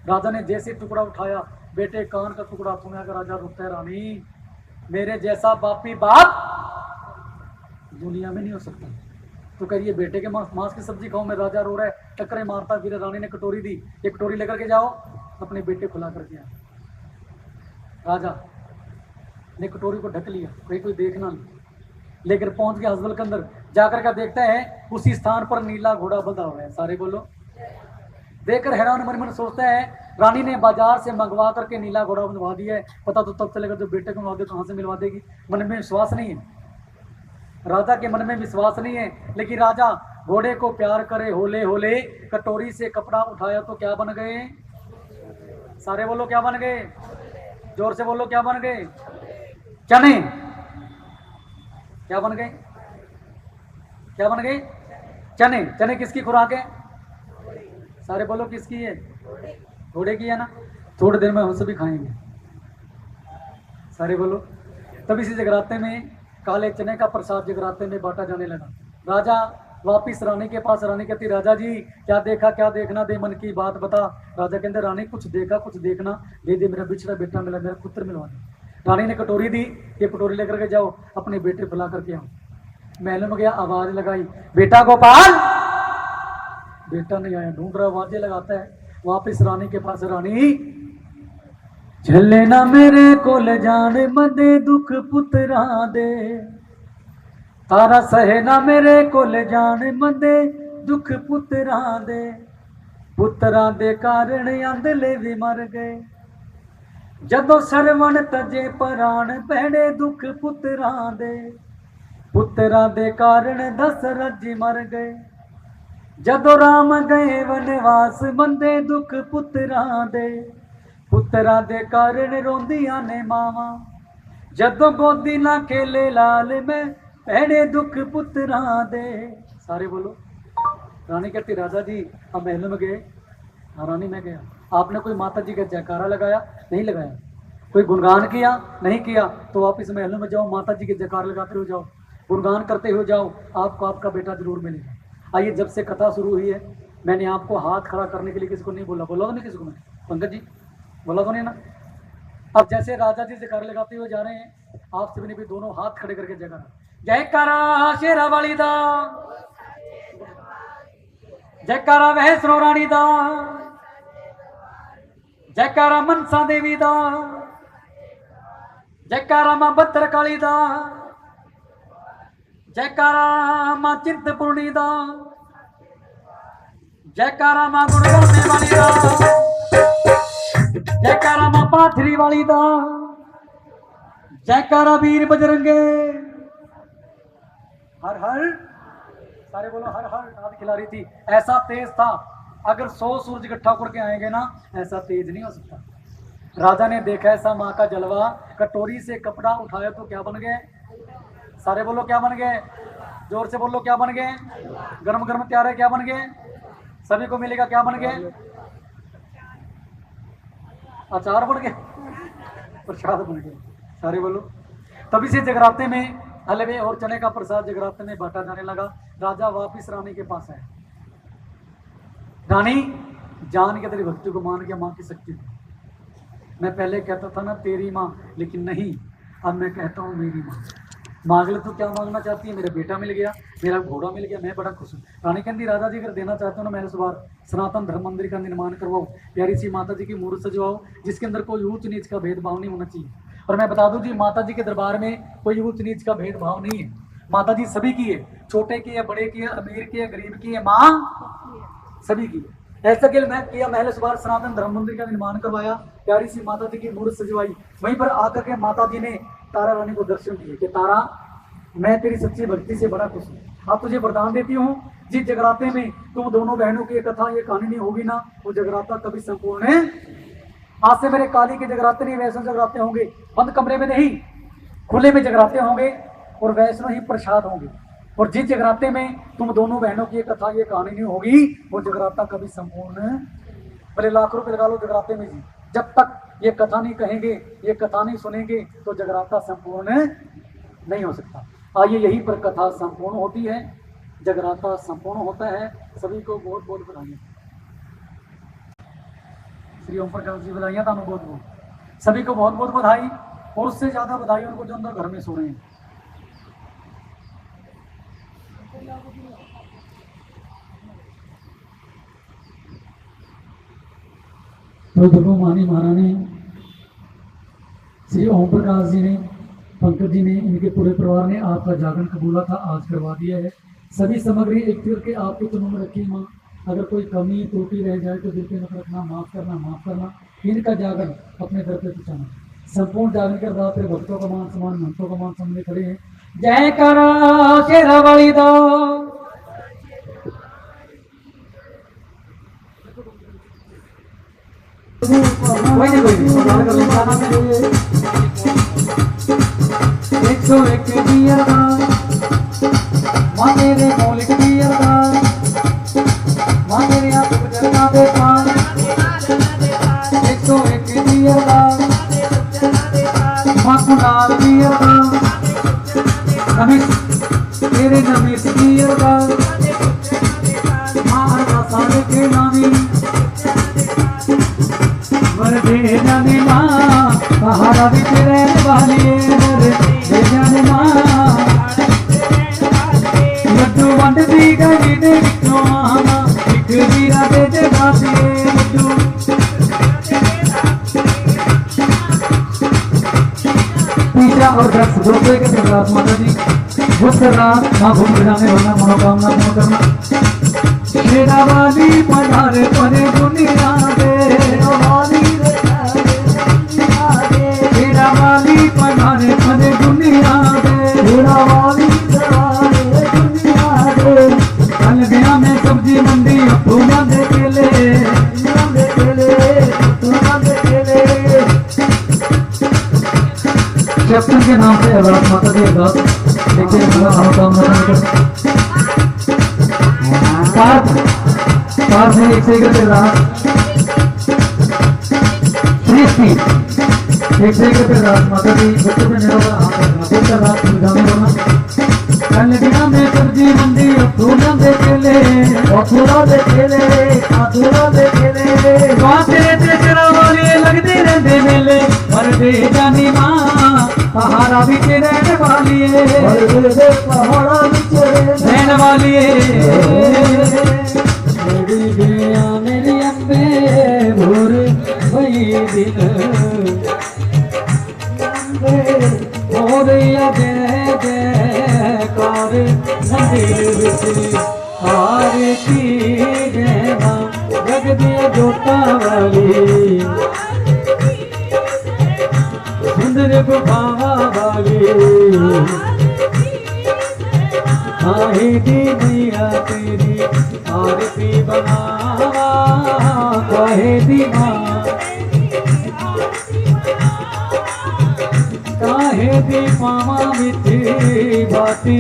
राजा ने जैसे टुकड़ा उठाया, बेटे कान का टुकड़ा सुना कर राजा रुकता है, रानी मेरे जैसा बापी बाप दुनिया में नहीं हो सकता। तो कह रही है बेटे के मांस की सब्जी खाओ। मैं राजा रो रहा है, टकरे मारता फिर। रानी ने कटोरी दी, एक कटोरी लेकर के जाओ, अपने बेटे खुला करके आए। राजा ने कटोरी को ढक लिया, कोई देखना नहीं, लेकर पहुंच गया हसबल के अंदर। जाकर का देखता है उसी स्थान पर नीला घोड़ा बंधा हुआ है। सारे बोलो। देखकर हैरान मन मन सोचता है रानी ने बाजार से मंगवा करके नीला घोड़ा बनवा दिया है, पता तो तब चलेगा जो बेटे को मिलवा दे कहाँ से मिलवा देगी। मन में विश्वास नहीं है, राजा के मन में विश्वास नहीं है। लेकिन राजा घोड़े को प्यार करे होले होले, कटोरी से कपड़ा उठाया तो क्या बन गए? सारे बोलो क्या बन गए? जोर से बोलो क्या बन गए? चने। क्या बन गए? क्या बन गए? चने। चने किसकी खुराक है? सारे बोलो किसकी है? घोड़े की है ना। थोड़ी देर में हम सभी खाएंगे। सारे बोलो। तब इसी जगराते में काले चने का प्रसाद जगराते में बांटा जाने लगा। राजा वापिस रानी के पास। रानी कहती राजा जी क्या देखा, क्या देखना, दे मन की बात बता। राजा कहते रानी कुछ देखा कुछ देखना, दे दे मेरा बिछड़ा बेटा मिला, मेरा पुत्र मिलवा दे। रानी ने कटोरी दी, ये कटोरी लेकर के जाओ, अपने बेटे बुला करके आओ। महल में गया, आवाज लगाई, बेटा गोपाल। बेटा नहीं आया, ढूंढ रहा, आवाजें लगाता है। वापिस रानी के पास। रानी झले ना मेरे को ले जाने मदे दुख पुत्रा दे, तारा सहे ना मेरे को ले जाने मदे दुख पुत्रा दे, पुत्रा दे कारण अंधले भी मर गए, जदों सरवण तजे प्राण पैणे दुख पुत्रा दे, पुत्रा दे कारण दशरथ जी मर गए, जदों राम गए वनवास बंदे दुख पुत्रा दे, पुत्रा दे कारण रोंदियां ने मावा, जदों गोदी ना खेले लाल में पैणे दुख पुत्रा दे। सारे बोलो। रानी कहती राजा जी हम महल में गए। हाँ रानी मैं गया। आपने कोई माता जी का जयकारा लगाया? नहीं लगाया। कोई गुणगान किया? नहीं किया। तो आप इस महल में जाओ, माता जी के जयकारा लगाते हो जाओ, गुणगान करते हो जाओ, आपको आपका बेटा जरूर मिलेगा। आइए, जब से कथा शुरू हुई है मैंने आपको हाथ खड़ा करने के लिए किसी को नहीं बोला। बोला तो नहीं किसी को? मैं पंकज जी बोला तो नहीं ना। अब जैसे राजा जी जयकारा लगाते हुए जा रहे हैं, आप सभी ने भी दोनों हाथ खड़े करके जयकारा, जयकारा शेरा वाली दा, जयकारा वैष्णो रानी दा, जयकारा मनसा देवी दा, जयकारा मां बत्तर काली दा, जयकारा मां चिंतपूर्णी दा, जयकारा मां गुण गाने वाली दा, जयकारा मां पाथरी वाली दा, जयकारा वीर बजरंगे। हर हर। सारे बोलो हर हर। नाद खिला रही थी, ऐसा तेज था, अगर 100 सूरज इकट्ठा करके आएंगे ना ऐसा तेज नहीं हो सकता। राजा ने देखा ऐसा माँ का जलवा, कटोरी से कपड़ा उठाया तो क्या बन गए? सारे बोलो क्या बन गए? जोर से बोलो, क्या बन गए? गरम गरम तैयार है, क्या बन गए? सभी को मिलेगा, क्या बन गए? अचार बन गए, प्रसाद बन गए। सारे बोलो। तभी से जगराते में हलवे और चने का प्रसाद जगराते में बांटा जाने लगा। राजा वापिस रानी के पास आया। रानी, जान के तेरी भक्ति को मान के माँ की शक्ति थी। मैं पहले कहता था ना तेरी माँ, लेकिन नहीं, अब मैं कहता हूँ मेरी माँ। मांग ले तो क्या मांगना चाहती है? मेरा बेटा मिल गया, मेरा घोड़ा मिल गया, मैं बड़ा खुश हूँ। रानी कहती, राजा जी अगर देना चाहते हो ना, मैंने सुबार सनातन धर्म मंदिर का निर्माण करवाओ, प्यारी सी माता जी की मूर्त सजवाओ, जिसके अंदर कोई ऊंच नीच का भेदभाव नहीं होना चाहिए। और मैं बता दूं जी, माता जी के दरबार में कोई ऊंच नीच का भेदभाव नहीं है। माता जी सभी की है, छोटे की है, बड़े की है, अमीर की है, गरीब की है, माँ सभी की है। ऐसा कि मैं किया, महल सुबार सनातन धर्म मंदिर का निर्माण करवाया, प्यारी सी माता जी की मूर्त सजवाई। वहीं पर आकर के माता जी ने तारा रानी को दर्शन दिए कि तारा, मैं तेरी सच्ची भक्ति से बड़ा खुश हूँ। अब तुझे वरदान देती हूँ, जिस जगराते में तुम दोनों बहनों की ये कथा, ये कहानी नहीं होगी ना, वो जगराता कभी संपूर्ण है। आज से मेरे काली के जगराते नहीं, वैष्णव जगराते होंगे। बंद कमरे में नहीं, खुले में जगराते होंगे और वैष्णव ही प्रसाद होंगे। और जिस जगराते में तुम दोनों बहनों की ये कथा, ये कहानी नहीं होगी, वो जगराता कभी संपूर्ण। भले लाख रुपए लगा लो जगराते में जी, जब तक ये कथा नहीं कहेंगे, ये कथा नहीं सुनेंगे, तो जगराता संपूर्ण नहीं हो सकता। आइए, यहीं पर कथा संपूर्ण होती है, जगराता संपूर्ण होता है। सभी को बहुत बहुत बधाई। श्री ओम प्रकाश जी, बधाइयाँ थानू बहुत बहुत, सभी को बहुत बहुत बधाई। और उससे ज्यादा बधाई उनको जो अंदर घर में सो रहे हैं। तो देखो, मानी महारानी श्री ओम प्रकाश जी ने, पंकज जी ने, इनके पूरे परिवार ने आपका जागरण कबूला था, आज करवा दिया है। सभी सामग्री एक करके आपके चरणों में रखी माँ। अगर कोई कमी त्रुटि रह जाए तो दिल के मत रखना, माफ करना, माफ करना। इनका जागरण अपने घर पे पहुँचाना। संपूर्ण जागरण के बाद तेरे भक्तों का मान सम्मान, महंतों का मान सम्मान खड़े हैं। जय करो शेरा वाली दो। कोई नहीं, एक सौ एक दिया माँ तेरे मौलिक दिया, माँ तेरे आप जगना देखा, एक सौ एक दिया माँ कुनाल दिया, नमीस तेरे नमीस दिया माँ हर सारे के नामी दे जाने माँ, सहारा भी तेरे वाली दे जाने माँ। लड्डू वंड दी गई दे विचों माँ, एक वीरा दे जगा दिए लड्डू। तीसरा और दस दोपहर के प्रसाद माता जी, बुध रात माँ घूम जाने वाला मनोकामना पूर्ण करना। शेरा वाली पधारे परे दुनिया दे, वाली पधारे परे दुनिया दे, वाली दुनिया दे। कल गया मैं सब्जी मंडी, फूला दे केले, कैप्टन के नाम से अरदास माता जी, अरदास देखिए कार से एक से एक एक से एक माता जी बच्चों में मेरा हाथ रखना, रात जाने बोलना। कल गया मैं सब्जी मंडी, फूला दे केले, फूला दे केले, फूला दे केले। तेरे तेरा वाले लगते रहते मेले, पर दे जानी माँ सहारा भी रहने वाली है, पहाड़ा रहने वाली है। मेरी गया मेरी अम्बे भोर वही दिन हो रही जय जयकार मंदिर विच आरती जय मां जगदी जोता वाली, सुंदर गुफावा वाली, आहे दी मैया तेरी आरती बनावा, काहे दी मां काहे दी पावा मिठी बाती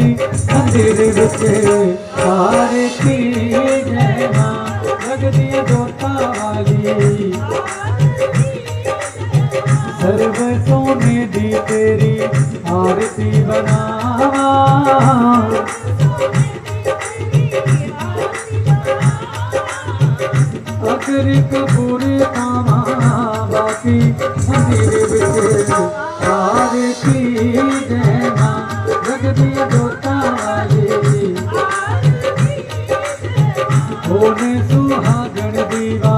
मंदिर विच आरती जय मां लगदी जोता वाली सर्व सोने दी तेरी आरती बनावा अगर कपूर पावा बाकी मंदिर विच आरती जय मां लगदी जोता वाली होने सुहागण दीवा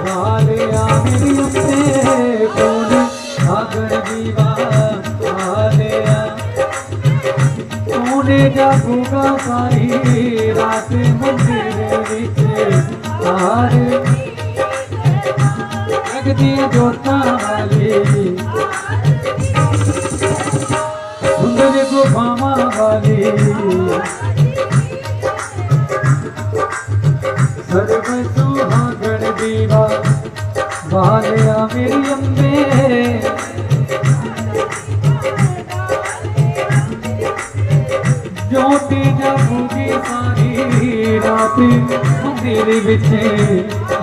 वालिया मेरी अम्बे कौन सुहागण दीवा वालिया कौन जागूगा सारी रात मंदिर विच हार लगदी जोता वाली सुंदर गुफावां वाली सर्व सुहागण दीवा वालिया मेरी अम्बे ज्योति जगूगी सारी रात मंदिर विच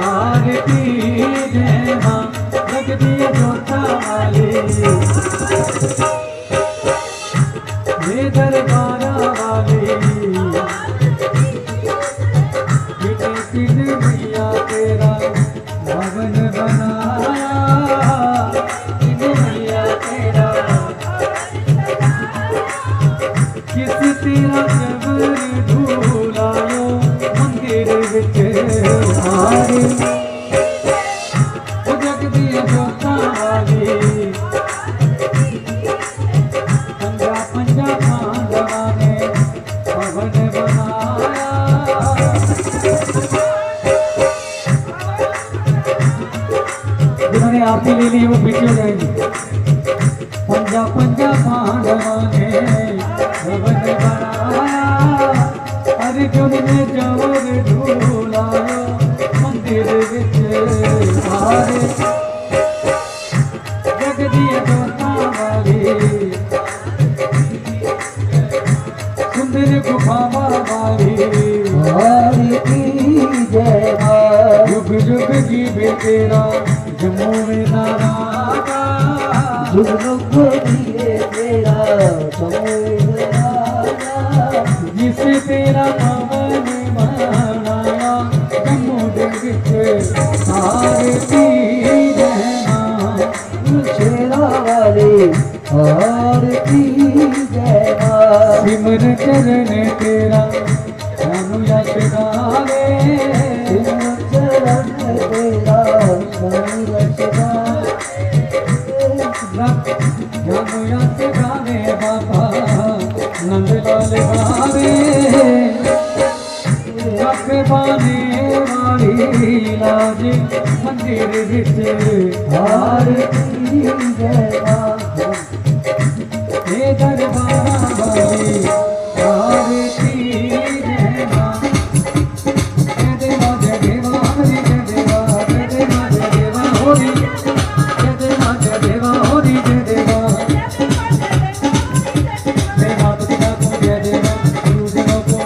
आरती जय मां लगदी जोता वाली ये दरबारा वाली किन मैया तेरा भवन बनाया किन मैया तेरा किस तेरा जबर झूलायो मंदिर विच हारे जगदी जोता वाली पंजा पंजा पांडवा ने भवन बनाया जिन्होंने आरती ले ली वो पीछे हो जाएंगे पंजा पंजा पांडवा ने भवन बनाया अर्जुन ने जवर झूलाया मंदिर विच हारे जगदी जोता वाली सुंदर गुफावा वाली आरती जय मां युग युग जीवे तेरा जम्मू में नारागा युग युग जीवे तेरा जम्मू में नारागा जिसे तेरा पवन मनाया जम्मू दे विच आरती जय मां शेरा वाली आरती जय मां सिमर चरण तेरा सानू यश गावे सिमर चरण तेरा सानू यश जानो यश गावे बाबा नंद लाल गावे रखवाने वाली लाज मंदिर विच आरती जय मां हे दरबारा वाली आरती जय मां जय देवा जय देवा हरि जय देवा जय देवा जय देवा होरी जय देवा जय देवा होरी जय देवा जय माता पिता को जय देवा गुरुदेव को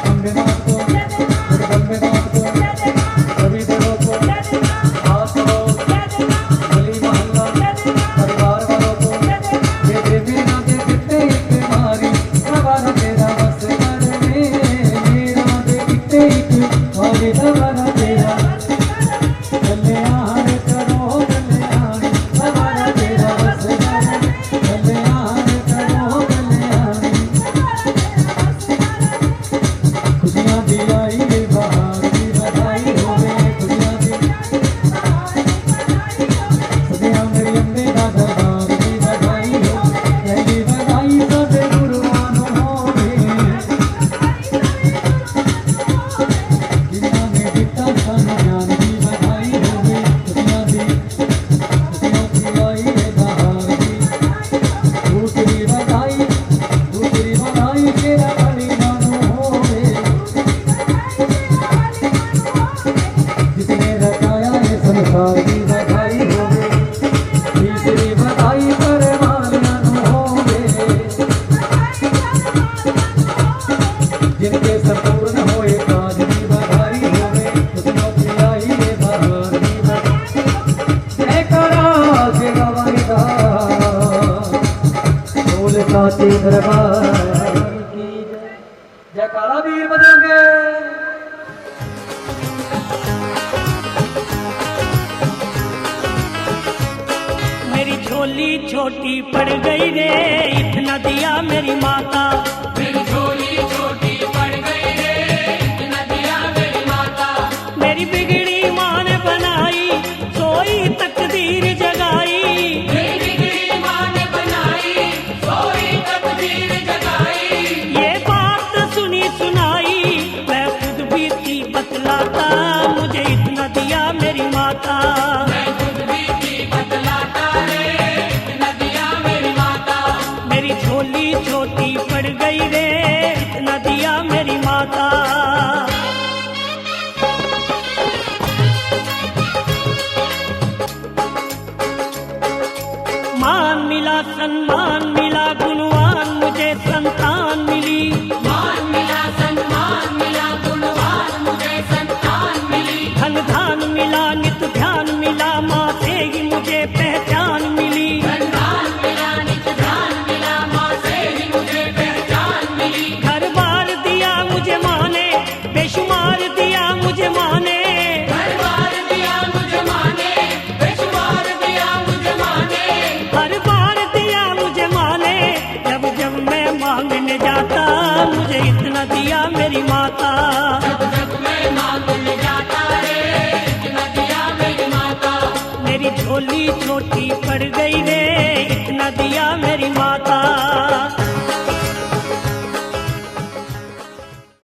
अम्बे मात को जगदम्बे मात को सभी देवों को हाथ जोड़ो गली मोहल्ला परिवार वालों को ये देवी ना दे कितने एक मारी सवारा तेरा बस करने मेरा दे कितने एक वाली सवारा तेरा कल्याण करो कल्याण सवारा तेरा बस करने कल्याण करो कल्याण खुशियां दी आई बाहर की बधाई होवे खुशियां दी सदियां मेरी अम्बे दा दरबार की बधाई हो पहली बधाई सदे गुरुआं नूं होवे जिन्हां ने दिता सानू ज्ञान की बधाई होवे खुशियां दी आई बाहर की दूसरी बधाई तेरा बलिदान होवे छोटी पड़ गई रे, इतना दिया मेरी माता।